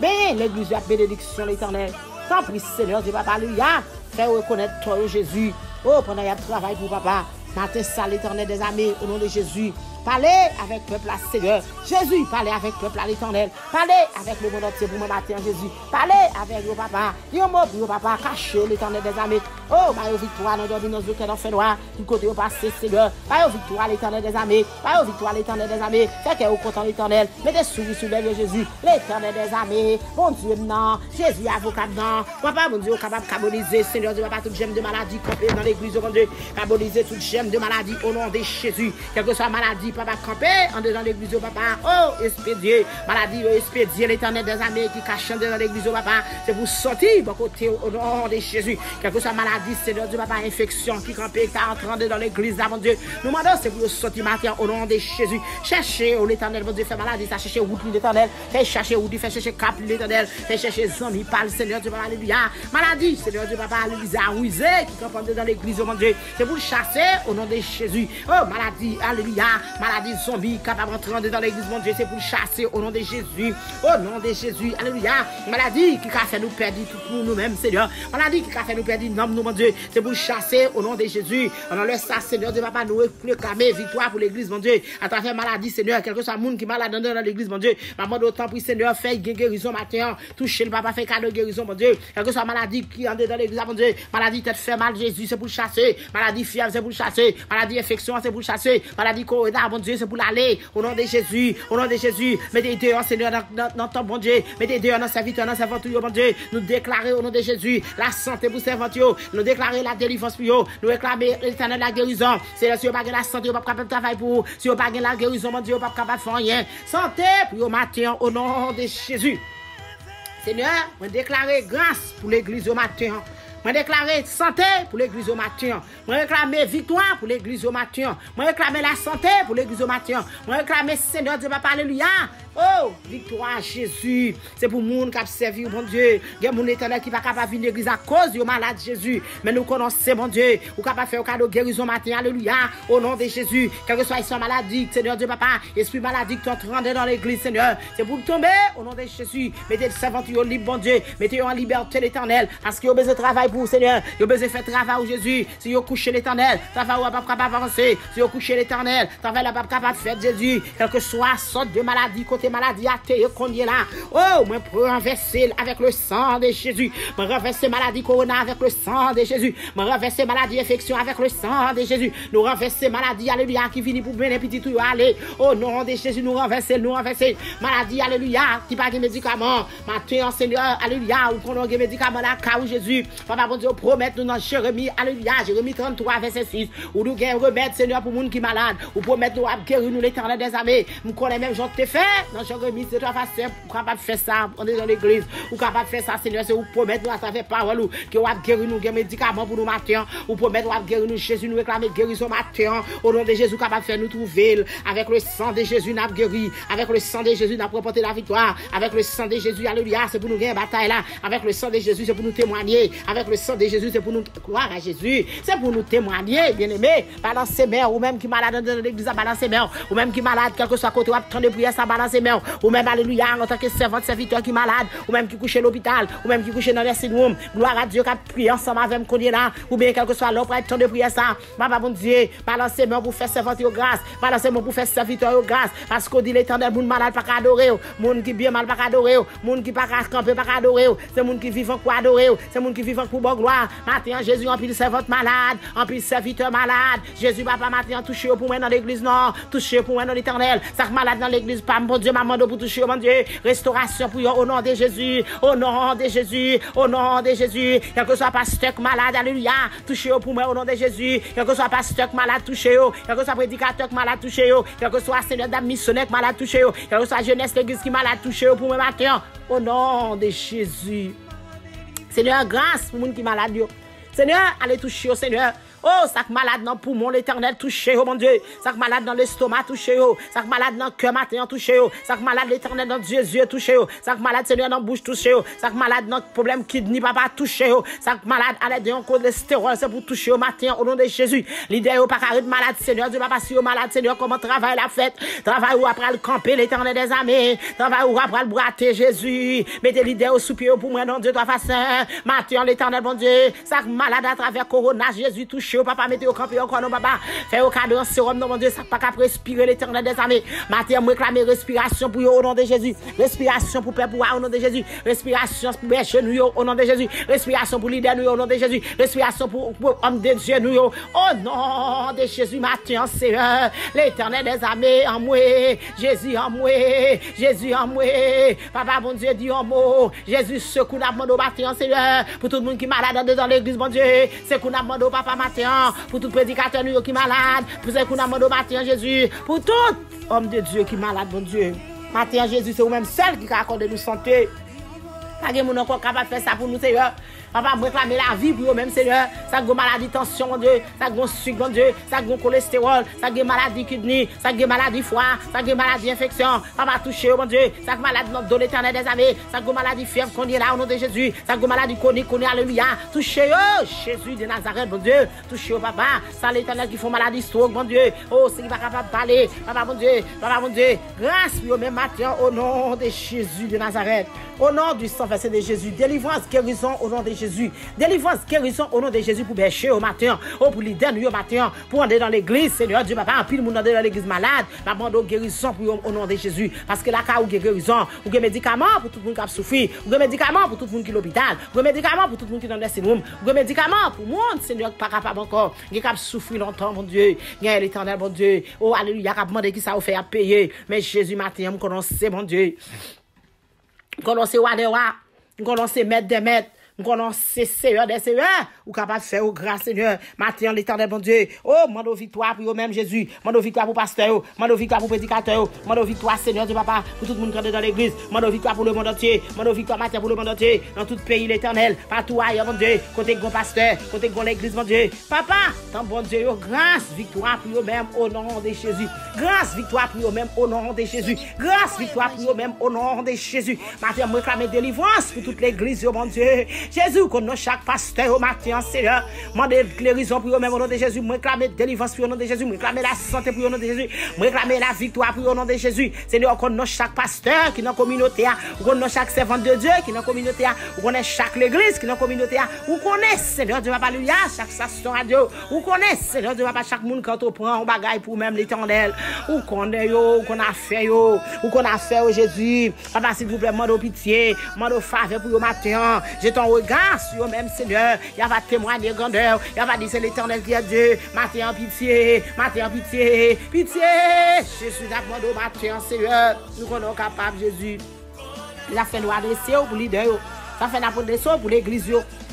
Béni l'église de bénédiction, l'éternel. Tant pis, Seigneur, Dieu, papa, alléluia. Fais reconnaître toi, Jésus. Oh, pendant qu'il y a travail pour papa. Matin, ça, l'éternel des armées, au nom de Jésus. Parlez avec le peuple, Seigneur. Jésus, parlez avec le peuple, l'Éternel. Parlez avec le monde entier pour mon matin, Jésus. Parlez avec le papa. Dis un mot pour le papa, caché l'Éternel des armées. Oh, ma victoire, nous donnons nos autres dans fait noir. Du côté au passé, Seigneur. Ma victoire, l'Éternel des armées. Ma victoire, l'Éternel des armées. Fait qu'elle est au content l'Éternel. Mettez souris sur les Jésus. L'Éternel des armées. Bon Dieu, non. Jésus, avocat, non. Papa, mon Dieu, capable de carboniser, Seigneur Dieu, papa, tout gemme de maladie, campé dans l'église, mon Dieu. Carboniser tout gemme de maladie au nom de Jésus. Quelle que soit maladie, papa, campé en dedans l'église, papa. Oh, expédier. Maladie, expédier l'Éternel des armées qui cache en dedans l'église, papa. C'est pour sortir, bon côté, au nom de Jésus. Quelle que soit maladie, Seigneur Dieu, papa, infection qui campé, qui entre dans l'église, mon Dieu. Nous demandons, c'est pour sortir matin au nom de Jésus. Cherchez, oh, l'Éternel, mon Dieu, fait maladie, ça chercher route l'Éternel. Fait chercher route, fait chercher cap l'Éternel. Fait chercher amis, parle, Seigneur Dieu, papa, alléluia. Maladie, Seigneur Dieu, papa, alléluia. Ruisé, qui campent dans l'église, mon Dieu. C'est pour le chasser au nom de Jésus. Oh, maladie, alléluia. Maladie, zombie, capable d'entrer dans l'église, mon Dieu. C'est pour le chasser au nom de Jésus. Au nom de Jésus, alléluia. Maladie, qui a fait nous perdre tout pour nous-mêmes, Seigneur. Maladie, qui a fait nous perdre nous, mon Dieu. C'est pour le chasser au nom de Jésus. On enlève ça, Seigneur Dieu, papa, nous réclamer victoire pour l'église, mon Dieu. À travers maladie, Seigneur, quel que soit le monde qui est malade dans l'église, mon Dieu. Maman, d'autant pour Seigneur, fait guérison matin. Toucher le papa, fait cadeau guérison, mon Dieu. Quel que soit la maladie qui est dans l'église, mon Dieu. Maladie tête fait mal, Jésus, c'est pour le chasser. Maladie fièvre, c'est pour le chasser. Maladie infection, c'est pour le chasser. Maladie corona, mon Dieu, c'est pour l'aller. Au nom de Jésus, au nom de Jésus. Mettez dehors, Seigneur, dans ton bon Dieu. Mettez dehors dans serviteur, dans serviteur, mon Dieu. Nous déclarer au nom de Jésus la santé pour serviteur. Nous déclarer la délivrance pour eux. Nous réclamer l'éternel la guérison. C'est si vous n'avez pas la santé, vous n'avez pas capable de travailler pour vous. Si vous n'avez pas la guérison, mon Dieu, vous n'avez pas capable de faire rien. Santé pour eux matin au nom de Jésus. Seigneur, je déclare grâce pour l'église au matin. Je déclare santé pour l'église au matin. Je réclame victoire pour l'église au matin. Je réclame la santé pour l'église au matin. Je réclame Seigneur Dieu, papa, alléluia. Oh, victoire Jésus. C'est pour le monde qui a servi, mon Dieu. Il y a mon éternel qui va capable venir l'église à cause du malade Jésus. Mais nous connaissons, mon Dieu, ou capable faire un cadeau guérison matin, alléluia. Au nom de Jésus. Quel que soit son maladie, Seigneur Dieu, papa, esprit maladie qui t'entre dans l'église, Seigneur. C'est pour tomber au nom de Jésus. Mettez le servant libre, mon Dieu. Mettez en liberté l'éternel. Parce qu'il y a besoin de travail pour Seigneur. Il y a besoin de faire travail au Jésus. Si vous couchez l'éternel, travail n'est pas capable d'avancer. Si vous couchez l'éternel, travail n'est pas capable de faire Jésus. Quel que soit sorte de maladie, côté maladie athée qu'on y est là. Oh, moi pour renverser avec le sang de Jésus. Moi renverser maladie corona avec le sang de Jésus. Moi renverser maladie infection avec le sang de Jésus. Nous renverser maladie alléluia qui finit pour mener petit tout aller. Au nom de Jésus nous renverser maladie alléluia qui pas de médicaments. Maintenant Seigneur alléluia ou qu'on a des médicaments là car Jésus. Papa bon Dieu promet nous dans Jérémie alléluia Jérémie 33 verset 6 où nous gain remède Seigneur pour monde qui malade ou promet nous à guérir nous l'éternel des armées. Nous connaît même Jean te fait dans Jérémie c'est toi facile capable faire ça on est dans l'église ou capable faire ça Seigneur c'est ou promettre nous à travers parole ou que on va guérir nous des médicaments pour nous matin ou promettre on va guérir nous Jésus nous réclamer guérison matin au nom de Jésus capable faire nous trouver avec le sang de Jésus n'a guéri avec le sang de Jésus n'a remporté la victoire avec le sang de Jésus alléluia c'est pour nous gagner bataille là avec le sang de Jésus c'est pour nous témoigner avec le sang de Jésus c'est pour nous croire à Jésus c'est pour nous témoigner bien-aimé balancer main ou même qui malade dans l'église balancer main ou même qui malade quel que soit côté ou attendre prière ça balancer main ou même alléluia en tant que servante serviteur qui malade ou même qui couche à l'hôpital ou même qui couche dans les room gloire à Dieu qui a prié ensemble avec qu'on est là ou bien quel que soit l'autre temps de prière ça papa bon Dieu balancer main pour faire serviteur grâce balancer main pour faire serviteur grâce parce qu'on dit l'éternel monde malade pas adorer monde qui bien mal pas adorer monde qui pas camper pas adorer c'est monde qui vivant pour adorer c'est monde qui vivant pour bonne gloire matin Jésus en pile servante malade en pile serviteur malade Jésus papa matin toucher pour moi dans l'église non toucher pour moi dans l'éternel ça malade dans l'église pas mon Dieu maman pour toucher mon Dieu restauration pour au nom de Jésus au nom de Jésus au nom de Jésus quel que soit pasteur malade alléluia toucher pour moi au nom de Jésus quel que soit pasteur malade toucher quel que soit prédicateur malade toucher quel que soit seigneur dame missionnaire malade toucher quel que soit jeunesse l'église qui malade toucher pour moi matin au nom de Jésus Seigneur grâce pour monde qui malade Seigneur allez toucher au Seigneur oh, ça malade dans le poumon, l'éternel touché, oh mon Dieu. Ça malade dans l'estomac, touché, oh. Ça malade dans le cœur matin, touché, oh. Ça malade l'éternel dans Dieu, touché, oh. Ça malade Seigneur dans la bouche, touché, oh. Ça malade dans le problème kidney, papa, touché, oh. Ça malade à l'aide d'un cholestérol, c'est pour toucher au matin, au nom de Jésus. L'idée, oh, pas carré de malade, Seigneur, Dieu, papa, si au malade, Seigneur, comment travaille la fête. Travail où après le camper, l'éternel des armées. Travail où après le brater, Jésus. Mettez l'idée au sous-pied pour moi, non, Dieu, toi, face. Matin, l'éternel, bon Dieu. Ça malade à travers corona, Jésus, touché. toucher, papa, mettez au campé encore, non, papa. Fais au cadre, sérum, non, mon Dieu, ça pas qu'à respirer l'éternel des armées. Matin, moi, réclamer respiration pour au nom de Jésus. Respiration pour peuple au nom de Jésus. Respiration pour berger nous au nom de Jésus. Respiration pour leader nous au nom de Jésus. Respiration pour homme de Dieu nous au nom de Jésus. Matin, Seigneur, l'éternel des armées en moi. Jésus en moi. Jésus en moi. Papa, bon Dieu, dit en mot. Jésus, secoue n'a demandé au matin, Seigneur. Pour tout le monde qui est malade dans l'église, bon Dieu. Secoue n'a demandé au papa matin. Pour tout prédicateur nous qui est malade. Pour secoue n'a demandé au matin, Jésus. Pour tout homme de Dieu qui est malade, bon Dieu. Matin, Jésus, c'est vous-même seul qui accorde nous santé. Pas de monde encore capable de faire ça pour nous, Seigneur. Papa, réclamer la vie pour eux-mêmes, Seigneur. Ça a maladie tension, mon Dieu. Ça a sucre, mon Dieu. Ça a cholestérol. Ça a maladie kidney. Ça a maladie foie. Ça a maladie infection. Papa, touchez, mon Dieu. Ça a maladie dans l'éternel des armées. Ça a maladie fièvre qu'on est là au nom de Jésus. Ça a maladie chronique qu'on est, alléluia. Touchez, Jésus de Nazareth, mon Dieu. Touchez, papa. Ça l'éternel qui font maladie stroke, mon Dieu. Oh, c'est qui va capable de parler. Papa, mon Dieu. Papa, mon Dieu. Grâce pour eux-mêmes matin au nom de Jésus de Nazareth. Au nom du sang versé de Jésus. Délivrance, guérison au nom de Jésus. Délivrance, guérison au nom de Jésus pour bercher au matin. Oh, pour l'idée au matin. Pour aller dans l'église, Seigneur Dieu, papa, en pile, nous dans l'église malade. Maman, guérison pour au nom de Jésus. Parce que là, quand vous guérison, vous avez médicaments pour tout le monde qui a souffert. Vous avez médicaments pour tout le monde qui est à l'hôpital. Vous avez médicaments pour tout le monde qui est dans le nursing room. Vous avez médicaments pour le monde, Seigneur, pas capable encore. Qui a souffert longtemps, mon Dieu. Il y a l'éternel, mon Dieu. Oh, alléluia, qui a demandé qui ça vous fait à payer. Mais Jésus, matin, vous connaissez, mon Dieu. Vous connaissez Wadewa. Vous connaissez maître des maîtres. Nous connaissons Seigneur des Seigneurs, ou capable de faire au grâce Seigneur, matin l'éternel bon Dieu. Oh, mando victoire pour eux-mêmes Jésus, mando victoire pour pasteur, mando victoire pour prédicateur, mando victoire Seigneur du papa pour tout le monde qui est dans l'église, mando victoire pour le monde entier, mando victoire matin pour le monde entier, dans tout pays l'éternel, partout ailleurs mon Dieu, côté grand pasteur, côté grand l'église mon Dieu. Papa, tant bon Dieu, grâce victoire pour eux-mêmes au nom de Jésus. Grâce victoire pour eux-mêmes au nom de Jésus. Grâce victoire pour eux-mêmes au nom de Jésus. Matin, moi réclamer délivrance pour toute l'église, mon Dieu. Jésus, qu'on a chaque pasteur au matin, Seigneur. Moi, des guérisons pour eux-mêmes au nom de Jésus. Moi, réclamer délivrance pour eux au nom de Jésus. Moi, réclamer la santé pour eux au nom de Jésus. Moi, réclamer la victoire pour eux au nom de Jésus. Seigneur, qu'on a chaque pasteur qui est dans la communauté. Qu'on a chaque servant de Dieu qui est dans la communauté. Qu'on a chaque l'église qui est dans la communauté. Ou qu'on est, Seigneur Dieu, papa, alléluia, chaque station radio. Ou qu'on est, Seigneur Dieu, papa, chaque monde quand on prend un bagaille pour même l'éternel. Ou qu'on est, ou qu'on a fait, ou qu'on a fait, Jésus. Papa, s'il vous plaît, mande pitié, mande faveur pour le matin. J'ai ton regard sur eux-mêmes, Seigneur. Il va témoigner grandeur. Il va dire c'est l'éternel qui est Dieu. Matin en pitié. Matin en pitié. Pitié. Jésus a demandé au matin, Seigneur. Nous sommes capables, Jésus. Il a fait nous adresser pour leader. Ça fait l'adresser pour l'église.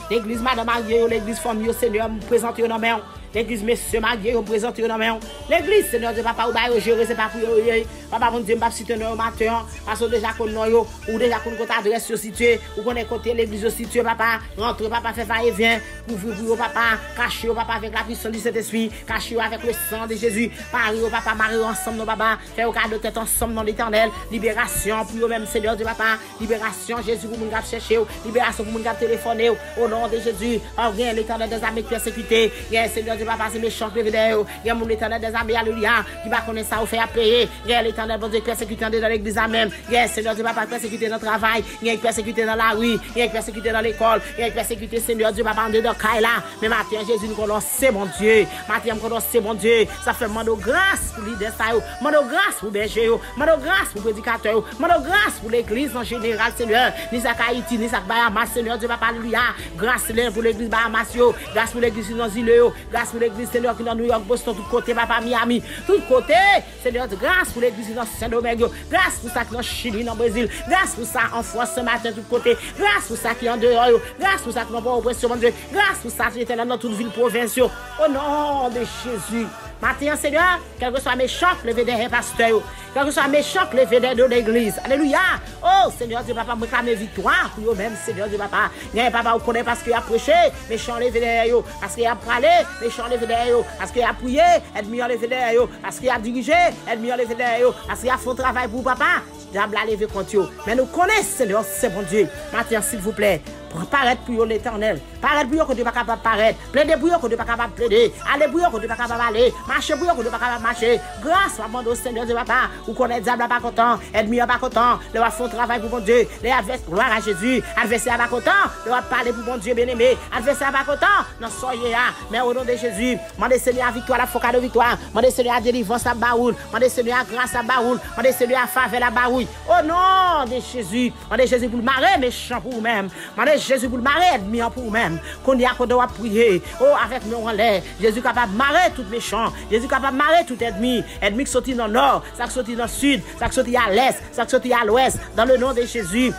L'église Madame Marie, l'église famille, Seigneur, me présenter nos mains. L'église Monsieur Marie, vous présentez nos mains. L'église, Seigneur Dieu, papa, vous gérer, c'est pas pour vous. Papa, mon Dieu, je vais citer nos matin. Parce que déjà qu'on a, ou déjà qu'on a adresse situé, ou qu'on est côté l'église située, papa. Rentre, papa, fait va et vient. Couvre-vous, papa. Cachez, papa, avec la puissance du Saint-Esprit. Cachez avec le sang de Jésus. Marie, papa, Marie, ensemble, nos papa. Fait au cas de tête ensemble dans l'éternel. Libération pour vous-même, Seigneur Dieu, papa. Libération, Jésus, pour nous chercher. Libération pour nous téléphoner. Au nom de Jésus. Oh, rien l'éternel des armées persécutés. Rien, Seigneur Dieu, papa, c'est méchant que vidéo. Rien, mon l'éternel des armées, alléluia. Qui va connaître ça, ou faire payer. Rien, l'éternel, bon Dieu, persécuté dans l'église même. Rien, Seigneur Dieu, papa, persécuté dans le travail. Rien, persécuté dans la rue. Rien, persécuté dans l'école. Rien, persécuté, Seigneur Dieu, papa, en dedans, Kaila. Mais matin, Jésus, nous connaissons, mon Dieu. Matin, nous connaissons, mon Dieu. Ça fait mando grâce pour l'idée, ça. Mando grâce pour berger. Mando grâce pour prédicateur. Mando grâce pour l'église en général, Seigneur. Ni ça Haïti, ni ça Bahamas, Seigneur Dieu, papa, alléluia. Grâce pour l'église Bahamas, grâce pour l'église dans Zile, grâce pour l'église, Seigneur, qui dans New York, Boston, tout côté, papa, Miami, tout côté, Seigneur, grâce pour l'église dans Saint-Domingue, grâce pour ça qui dans Chili, dans Brésil, grâce pour ça en France ce matin, tout côté, grâce pour ça qui en dehors, grâce pour ça qui n'ont pas oppression, mon Dieu, grâce pour ça qui était là dans toute ville, province, au nom de Jésus. Matin, Seigneur, quel que soit méchant, levé des pasteurs, quel que soit méchant, levé de l'église. Alléluia. Oh, Seigneur Dieu, papa, me clame victoire pour eux-mêmes, Seigneur Dieu, papa. N'y a papa, vous connaissez parce qu'il a prêché, méchant levé des parce qu'il a parlé, méchant levé des parce qu'il a prié, ennemi levé des parce qu'il a dirigé, ennemi levé des parce qu'il a fait un travail pour papa. Diable a levé contre eux. Mais nous connaissons, Seigneur, c'est bon Dieu. Matin, s'il vous plaît. Paraître pour l'éternel. Paraître pour que tu pas capable de paraître. Plaider pour que tu pas capable de plaider. Aller pour que tu pas capable d'aller. Marcher pour que tu pas capable de marcher. Grâce à mon Seigneur Dieu papa. Ou connaît diable pas content, ennemi pas content, le va faire travail pour bon Dieu. Les adversaires, gloire à Jésus, adversaire pas content, le va parler pour bon Dieu bien-aimé. Adversaire pas content, non soyez là, mais au nom de Jésus, mandez Seigneur à victoire, la foca de victoire, mandez Seigneur à délivrance à baoul, mandez Seigneur à grâce à baoul, mandez Seigneur à faveur à baoul. Au nom de Jésus, mandez Jésus pour le marrer méchant pour vous-même, mandez Jésus pour le marrer ennemi pour vous-même. Qu'on y a qu'on doit prier, oh avec nous en l'air, Jésus capable de marrer tout méchant, Jésus capable de marrer tout ennemi qui sortit dans le nord, ça qui sortit dans le sud, ça qui sortit à l'est, ça qui sortit à l'ouest, dans le nom de Jésus,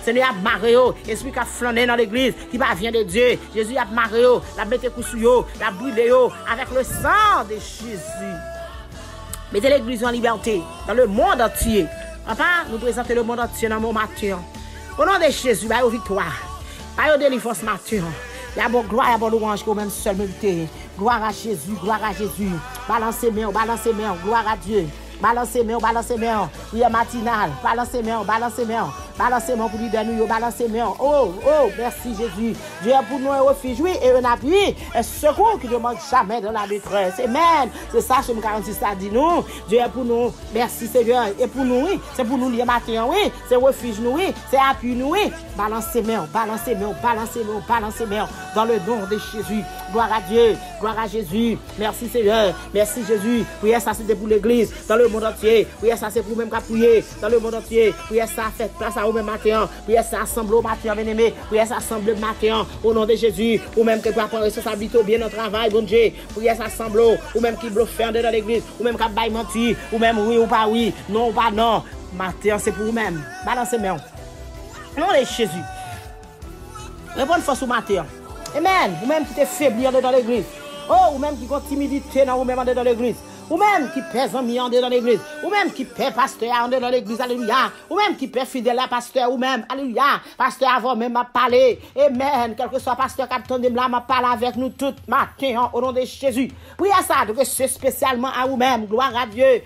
Seigneur a marré, esprit qui a flâné dans l'église, qui va vient de Dieu, Jésus a marré, la mettez coup sur yo, la brûlé avec le sang de Jésus. Mettez l'église en liberté, dans le monde entier. Papa, nous présentons le monde entier dans mon matin. Au nom de Jésus, va au victoire, va au délivrance matin. Il y a bon gloire, il y a bon louange qu'on même seul mérité. Gloire à Jésus, gloire à Jésus. Balancez main, gloire à Dieu. Balancez main, oui, matinal. Balancez main, balancez main pour lui donner, balancez main. Oh, merci Jésus. Dieu est pour nous un refuge, oui, et un appui, un secours qui ne manque jamais dans la détresse. Amen. C'est ça, Somme 46, ça dit nous. Dieu est pour nous. Merci Seigneur. Et pour nous, oui, c'est pour nous les matin, oui. C'est refuge, nous, oui. C'est appui, nous, oui. Balancez main. Dans le nom de Jésus. Gloire à Dieu, gloire à Jésus. Merci Seigneur. Merci Jésus. Oui, ça c'était pour l'église. Dans le monde entier. Oui, ça c'est pour même qu'à prier. Dans le monde entier. Oui, ça fait place à vous-même matin. Oui, ça assemble au matin, bien-aimé. Oui, ça assemble matin. Au nom de Jésus. Ou même que pour prendre responsabilité bien notre travail, bon Dieu. Oui, ça assemble. Ou même qui bloque faire dans l'église. Ou même qui baille mentir. Ou même oui ou pas oui. Non ou pas non. Matin, c'est pour vous-même. Balancez main. Au nom de Jésus. Répondez force au matin. Amen. Ou même qui t'es faibli dans l'église. Oh, ou même qui a timidité dans vous-même dans l'église. Ou même qui pèse en mi dans l'église. Ou même qui paie pasteur dans l'église. Alléluia. Ou même qui paie fidèle à pasteur. Ou même, alléluia. Pasteur avant même m'a parlé. Amen. Quel que soit pasteur capitaine de là, m'a parlé avec nous tout matin au nom de Jésus. Oui, à ça, donc c'est spécialement à vous-même. Gloire à Dieu. Et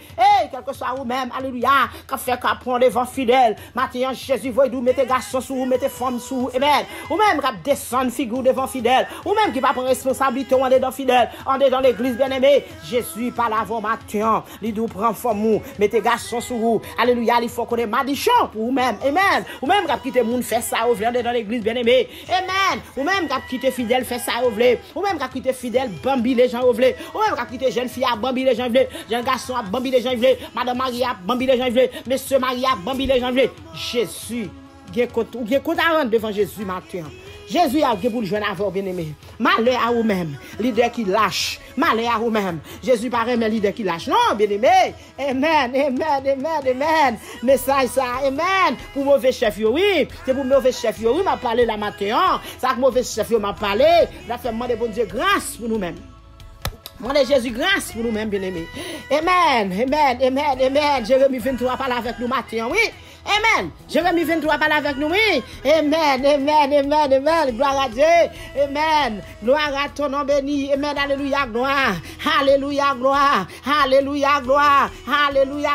quel que soit à vous-même. Alléluia. Quand fait qu'à prendre devant fidèle. Matin, Jésus, voyez vous mettez garçons sous vous, mettez femmes sous vous. Amen. Ou même qui descend figure devant fidèle. Ou même qui va prendre responsabilité on est dans fidèle. On est dans l'église bien-aimée. Jésus parle avant matin, il doit prendre forme, mettez garçons sur vous. Alléluia, il faut qu'on ait madichon pour vous-même. Amen. Ou même quand quitter monde fait ça, vous voulez dans l'église bien-aimée. Amen. Ou même quand quitter fidèle fait ça, vous voulez. Ou même quand quitter fidèle, bambi les gens, vous voulez. Ou même quand quitter jeune fille, bambi les gens, vous voulez. Jeune garçon, bambi les gens, vous voulez. Madame Marie, bambi les gens, vous voulez. Monsieur Marie, bambi les gens, vous voulez. Jésus, ou bien compte à rendre devant Jésus matin. Jésus a pour le jeune avant bien-aimé. Malheur à vous-même, leader qui lâche. Malheur à vous-même. Jésus paraît mais leader qui lâche. Non, bien-aimé. Amen. Message ça. Amen. Pour mauvais chef, oui. C'est pour mauvais chef, oui. M'a parlé la matin. Ça que mauvais chef, m'a parlé. La fait demander bon Dieu grâce pour nous-mêmes. Demandez Jésus grâce pour nous-mêmes, bien-aimés. Amen. Jérémie 23 parle avec nous matin, oui. Amen. Jérémie 23 parle avec nous, oui. Amen. Gloire à Dieu. Amen. Gloire à ton nom béni. Amen. Alléluia, gloire. Alléluia,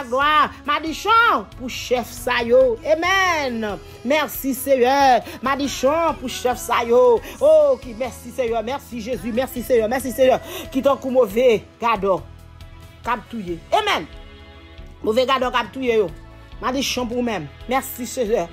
gloire. Madichon pour chef Sayo. Amen. Merci Seigneur. Madichon pour chef Sayo. Oh, qui merci Seigneur. Merci Jésus. Merci Seigneur. Qui t'en coup mauvais gado. Captouillé. Amen. Mauvais gado captouillé yo. Madichon pour même. Merci Seigneur.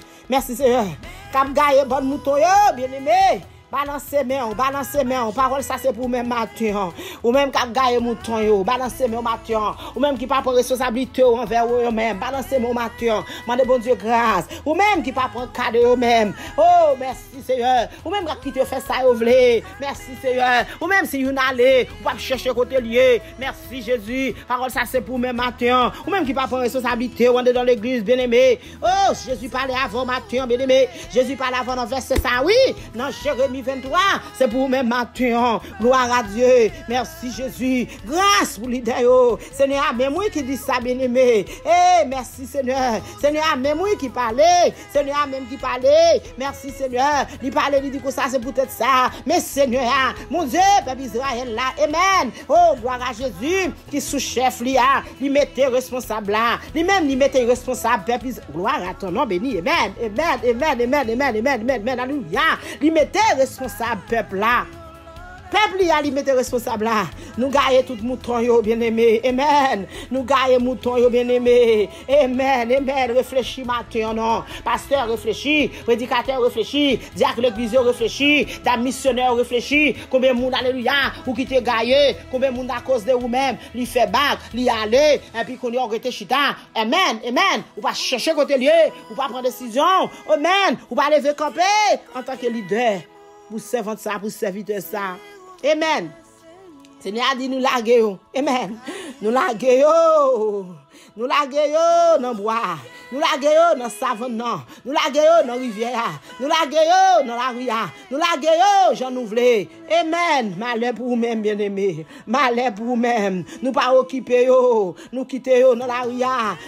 Cap gagne bon mouton yo, bien-aimé. Balancez main. Parole ça c'est pour même matin. Ou même cap gagne mouton yo, balancez main matin. Ou même qui pas prendre responsabilité envers eux même, balancez main matin. Mandez bon Dieu grâce. Ou même qui pas prendre cadeau eux même. Oh, merci Seigneur. Ou même qui te fait ça vous voulez. Merci Seigneur. Ou même si vous n'allez, vous va chercher côté lié. Merci Jésus. Parole ça c'est pour même matin. Ou même qui pas prendre responsabilité on est dans l'église bien-aimé. Oh, Jésus parlait avant matin bien-aimé. Jésus parlait avant dans verset ça oui. Non, Jérémie 23, c'est pour même matin. Gloire à Dieu. Merci Jésus. Grâce pour l'idée. Seigneur, même moi qui dit ça, bien-aimé. Merci Seigneur. Seigneur, même moi qui parlait. Seigneur, même qui parlait. Merci Seigneur. Il parlait, il dit que ça, c'est peut-être ça. Mais Seigneur, mon Dieu, peuple Israël là. Amen. Oh, gloire à Jésus qui sous-chef, il mettait responsable là. Lui-même, il mettait responsable, peuple Israël. Gloire à ton nom béni. Amen. Alléluia. Il mettait responsable peuple là. Peuple y a li mette responsable là. Nous gagne tout mouton yo bien-aimé. Amen. Nous gagne mouton yo bien-aimé. Amen. Amen. Réfléchis matin non. Pasteur réfléchit, prédicateur réfléchit, diacre l'église réfléchit, da missionnaire réfléchit. Combien monde alléluia ou qui te gagne, combien monde à cause de vous-même, li fait bac, li aller et puis qu'on y aurait chita. Amen. Amen. Ou pas chercher côté lieu, ou pas prendre décision. Amen. Ou pas lever camper en tant que leader. Pour servir ça, pour servir ça. Amen. Seigneur a dit nous laguer. Amen. Nous laguer. Nous laguer dans bois. Nous laguer dans savane. Nous laguer dans rivière. Nous laguer dans la rue. Nous laguer Jean Nouvelé. Amen. Malheur pour vous-même, bien-aimé. Malheur pour vous-même. Nous pas occuper yo. Nous quitter yo dans la rue.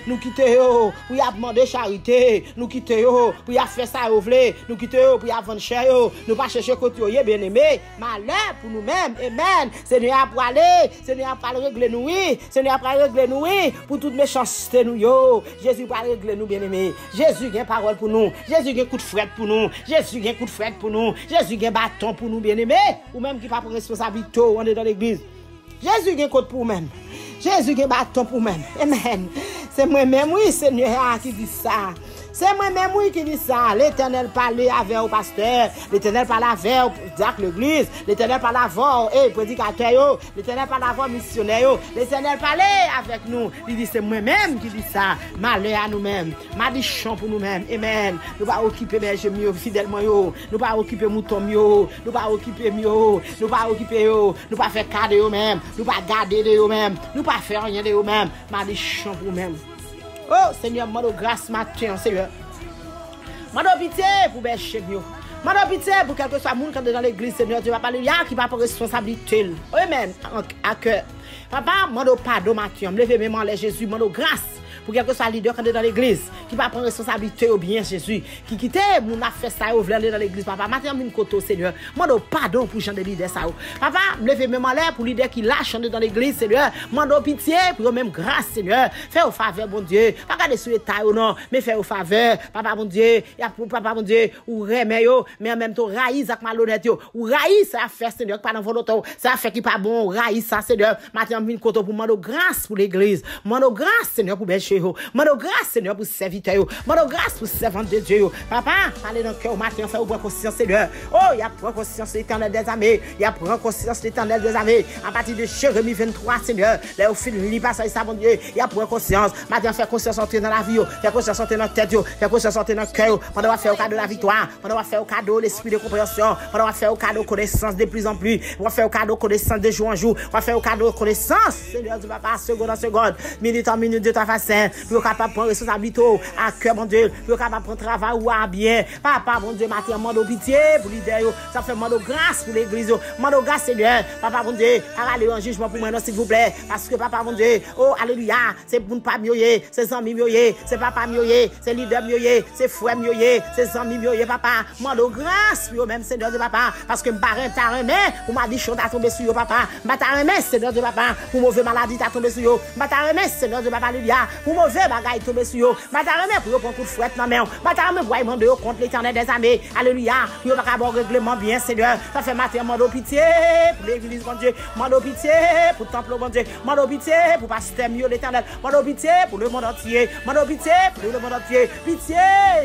Nous quitter yo pour y demander charité. Nous quitter yo pour y faire ça au vle. Nous quitter yo pour y vendre cher yo. Nous pas chercher côté yo, bien-aimé. Malheur pour nous-mêmes. Amen. Seigneur pour aller. Seigneur pour régler nous. Seigneur pour régler nous pour toute méchanceté nous yo. Jésus pour régler nous, bien-aimé. Jésus a parole pour nous. Jésus a coup de fret pour nous. Jésus a coup de fret pour nous. Jésus a bâton pour nous, bien-aimé. Ou même qui pas pour responsabilité, on est dans l'église. Jésus a côte pour même. Jésus a bâton pour même. Amen. C'est moi-même, oui, Seigneur, qui dit ça. C'est moi-même oui qui dit ça. L'Éternel parlait avec le pasteur. L'Éternel parlait avec l'église. L'Éternel parlait avec prédicateur. L'Éternel parlait avec missionnaire. L'Éternel parlait avec nous. Il dit c'est moi-même qui dit ça. Malheur à nous-mêmes. Maldition pour nous-mêmes. Amen. Nous pas occuper berger mieux fidèlement yo. Nous pas occuper mouton mieux. Nous pas occuper mieux. Nous pas occuper yo. Nous pas faire cadeau yo même. Nous pas garder de yo même. Nous pas faire rien de yo même. Maldition pour nous-mêmes. Oh, Seigneur, mando grâce matin, Seigneur. Mando pitié pour berger mieux. Mando pitié pour quel que soit le monde qui est dans l'église, Seigneur, tu vas parler, qui va prendre responsabilité. Amen. À cœur. Papa, mando pardon matin. Levez mes mains, Jésus, mando grâce. Pour quelque soit leader qui est dans l'église, qui va prendre responsabilité au bien Jésus, qui quitte mon affaire ça ou aller dans l'église, papa, maintenant une côté Seigneur, moi pardon pour changer de leader ça. Papa, me lever même en l'air pour leader qui lâche dans l'église, Seigneur, moi pitié pour même grâce, Seigneur, fais au faveur bon Dieu, pas regarder sur l'état ou non, mais fais au faveur, papa bon Dieu, papa bon Dieu, ou remet yo, mais en même temps raïs avec malhonnête yo, ou raïs ça fait Seigneur, pas dans volonté, ça fait qui pas bon, raïs ça Seigneur, maintenant une côté pour moi grâce pour l'église, moi grâce Seigneur pour berger. Mando grâce Seigneur pour serviteur. Mando grâce pour servant de Dieu. Papa, allez dans le cœur au matin, faire prendre conscience Seigneur. Oh, il y a prendre conscience l'Éternel des armées. Il y a prendre conscience l'Éternel des armées. À partir de Jérémie 23 Seigneur, là au fil li passe ça mon Dieu. Il y a prendre conscience. Matin faire conscience entrer dans la vie, faire conscience entrer dans la tête, faire conscience entrer dans le cœur. Pendant faire au cadeau de la victoire, pendant faire au cadeau l'esprit de compréhension, pendant faire au cadeau connaissance de plus en plus, on va faire au cadeau connaissance de jour en jour, on va faire au cadeau connaissance Seigneur du papa seconde en seconde, minute en minute de ta façon. Pour capable prendre responsabilité à cœur mon Dieu, pour capable prendre travail ou à bien. Papa mon Dieu, matin mando pitié pour leader, ça fait mando grâce pour l'église, mando grâce Seigneur. Papa mon Dieu, aller en jugement pour moi s'il vous plaît, parce que papa mon Dieu, oh alléluia, c'est pour ne pas mieux, c'est amis mieux, c'est papa mieux, c'est leader mieux, c'est frère mieux, c'est amis mieux, papa, mando grâce pour même Seigneur de papa, parce que m'parent ta remet, ou m'a dit chante à tomber sur yo papa, m'a ta remet Seigneur de papa, pour mauvais maladie ta tomber sur yo, m'a ta remet Seigneur de papa alléluia, pour mauvais bagaille tomber sur yo, m'a ta remet pour prendre coup de fouette dans main, m'a ta remet pour demander contre l'Éternel des armées, alléluia, pour pas avoir règlement bien Seigneur, ça fait matin mando pitié pour l'église mon Dieu, mando pitié pour le temple mon Dieu, mando pitié pour pasteur mieux l'Éternel, mando pitié pour le monde entier, mando pitié pour le monde entier, pitié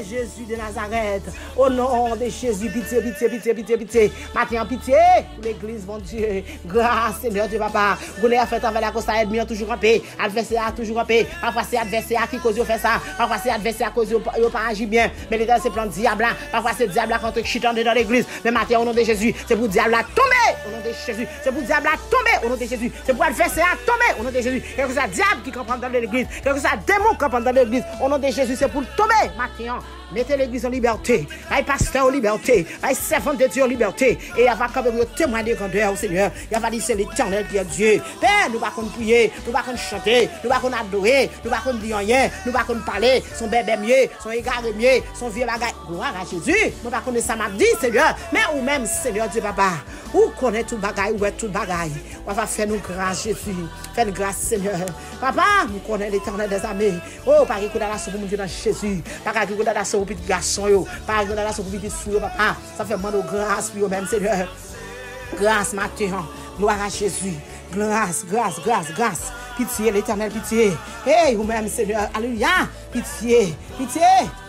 Jésus de Nazareth, au nom de Jésus, pitié, pitié, pitié, pitié, pitié, matin pitié pour l'église mon Dieu, grâce Seigneur Dieu papa, vous l'avez fait avec la cause à ennemi toujours en paix, adversaire toujours en paix, parfois c'est adversaire qui cause fait ça, parfois c'est adversaire à cause yo pas agi bien, mais l'Éternel c'est plan diable, parfois c'est diable contre chitan dans l'église, mais matin au nom de Jésus, c'est pour diable tomber au nom de Jésus, c'est pour diable tomber au nom de Jésus, c'est pour adversaire tomber au nom de Jésus, quelque chose diable qui comprend dans l'église, quelque chose démon qui comprend dans l'église, au nom de Jésus, c'est pour tomber matin. Mettez l'église en liberté, les pasteurs en liberté, les servants de Dieu en liberté, et il va quand même témoigner de grandeur au Seigneur. Il va dire c'est l'Éternel qui est Dieu. Père, nous ne pouvons pas prier, nous ne pouvons pas chanter, nous ne pouvons pas adorer, nous ne pouvons pas dire rien, nous ne pouvons pas parler, son bébé mieux, son égaré mieux, son vieux bagaille. Gloire à Jésus, nous ne pouvons pas connaître ça m'a dit Seigneur, mais ou même Seigneur Dieu Papa, ou connaît tout bagaille, ou est tout bagaille. On va faire nous grâce Jésus, faire grâce Seigneur. Papa, nous connaissons l'Éternel des armées. Oh, par exemple, la sauve mon Dieu dans Jésus, par exemple, la sauve petit garçon yo, par exemple la sauve petit fou papa, ça fait mal grâce pour même Seigneur. Grâce, matin. Gloire à Jésus. Grâce, grâce, grâce, grâce. Pitié, l'Éternel, pitié. Hey, vous-même, Seigneur. Alléluia. Pitié, pitié.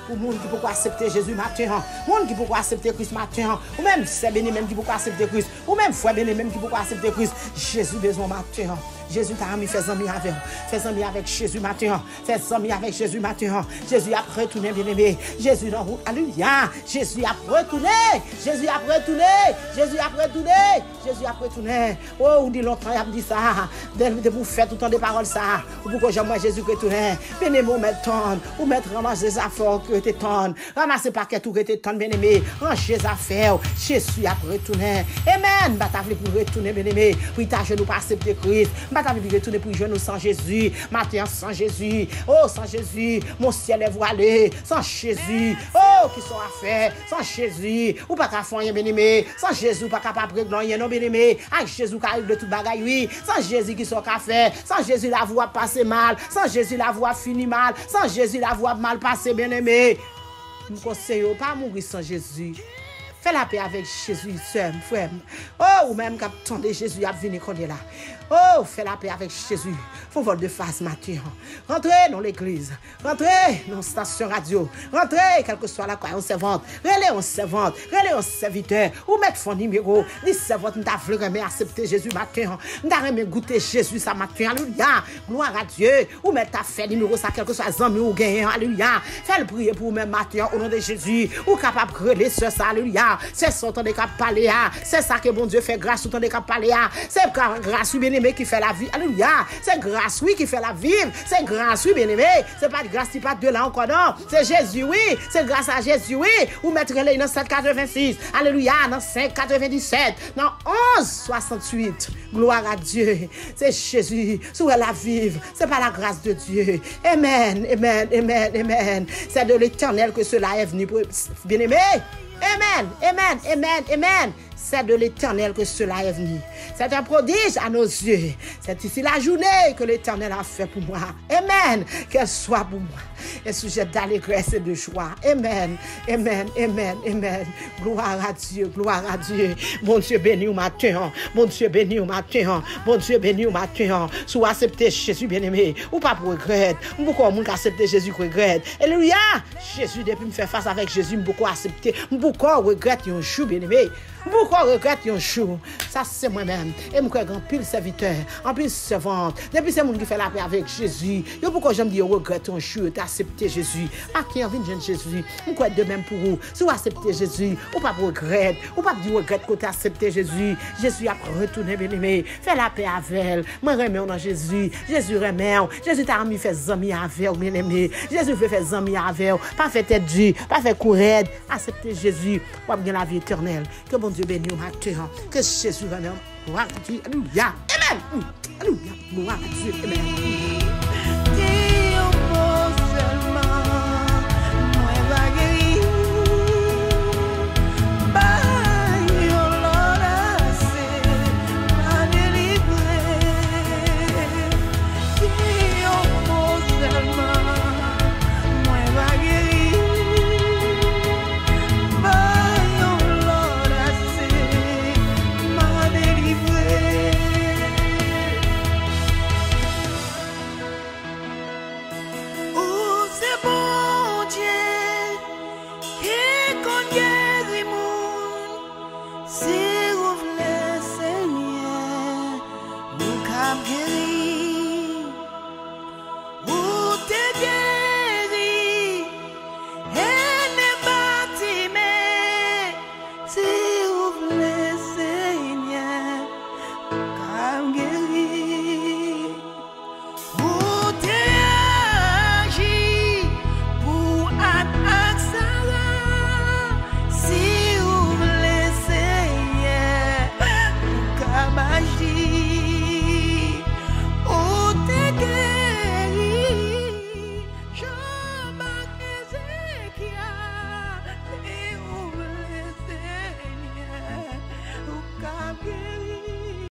Pour monde qui peut accepter Jésus matin. Monde qui peut accepter Christ matin. Ou même, c'est béni même qui peut accepter Christ. Ou même, frère béni même qui peut accepter Christ. Jésus besoin matin. Jésus t'a mis fait amis avec. Fais amis avec Jésus matin. Fais amis avec Jésus matin. Jésus a retourné bien-aimé. Jésus dans route. Alléluia. Jésus a retourné. Jésus a retourné. Jésus a retourné. Jésus a retourné. Oh, on dit longtemps, il a dit ça. De vous faire tout le temps des paroles ça. Ou pourquoi j'aime Jésus retourner. Bien-aimé, ou mettre ton. Ou mettre ramasser les affaires que tu tonnes. Ramasser paquet tout que tu tonnes, bien-aimé. Ranger les affaires. Jésus a retourné. Amen. Bataille pour retourner, bien-aimé. Oui, ta genou pas accepter Christ. Bataille pour retourner pour jeune sans Jésus. Matin sans Jésus. Oh, sans Jésus. Mon ciel est voilé. Sans Jésus. Oh, qui sont à faire. Sans Jésus. Ou pas qu'à faire rien, bien-aimé. Sans Jésus, pas capable de régler non, bien-aimé. Avec Jésus qui arrive de toute bagaille, oui. Sans Jésus qui sont à faire. Sans Jésus, la voie passe mal. Sans Jésus, la voie finit mal. Sans Jésus, la voie mal passée, bien-aimé. Je vous conseille pas mourir sans Jésus. Fais la paix avec Jésus, seul, frère. Oh, ou même quand attendez Jésus à venir qu'on est là. Oh, fais la paix avec Jésus. Faut vol de face matin. Rentrez dans l'église. Rentrez dans la station radio. Rentrez, quelle que soit la quoi, on servante. Relais on servante. Relais on serviteur. Ou mettre son numéro. Dis servante, nous t'avons remis accepter Jésus matin. Nous t'avons goûter Jésus ça matin. Alléluia. Gloire à Dieu. Ou mettre ta fait numéro ça, quel que soit les amis ou gagnant. Alléluia. Fais le prier pour même matin au nom de Jésus. Ou capable de relayer sur ça. Alléluia. C'est ça ton cap parler. C'est ça que bon Dieu fait grâce sur ton cap parler. C'est grâce oui bien-aimé qui fait la vie. Alléluia. C'est grâce oui qui fait la vie. C'est grâce oui bien-aimé. C'est pas de grâce qui pas de là encore non. C'est Jésus oui. C'est grâce à Jésus oui. Ou mettre les dans 786. Alléluia. Dans 597. Dans 1168. Gloire à Dieu. C'est Jésus. Sous la vive. C'est pas la grâce de Dieu. Amen. Amen. Amen. Amen. C'est de l'Éternel que cela est venu. Bien-aimé. Amen, amen, amen, amen. C'est de l'Éternel que cela est venu. C'est un prodige à nos yeux. C'est ici la journée que l'Éternel a fait pour moi. Amen. Qu'elle soit pour moi un sujet d'allégresse et de joie. Amen, amen, amen, amen. Gloire à Dieu, gloire à Dieu. Mon Dieu béni au matin. Mon Dieu béni au matin. Mon Dieu béni au matin. Si vous acceptez Jésus bien-aimé, ou pas pour regret. Pourquoi vous acceptez Jésus pour regret? Alléluia. Jésus, depuis me faire face avec Jésus, beaucoup accepté. Pourquoi regrette un jour bien-aimé? Pourquoi regrette un jour? Ça c'est moi-même. Et moi grand pile serviteur, en pile servante. Depuis c'est monde qui fait la paix avec Jésus. Yo pourquoi j'aime dire regrette un jour, accepter Jésus. À qui envie de Jésus? Pourquoi de même pour vous? Si vous acceptez Jésus, ou pas regret, ou pas dire regrette que tu accepté Jésus. Jésus a retourné bien-aimé. Fais la paix avec elle. Moi remets dans Jésus. Jésus remet. Jésus t'a mis fait amis avec bien-aimé. Jésus fait faire amis avec. Pas fait tête dure, pas fait courir. Accepter Jésus pour bien la vie éternelle. Que bon Dieu bénisse au matin. Que Jésus remet. Gloire à Dieu. Alléluia. Amen. Alléluia. Gloire à Dieu. Amen.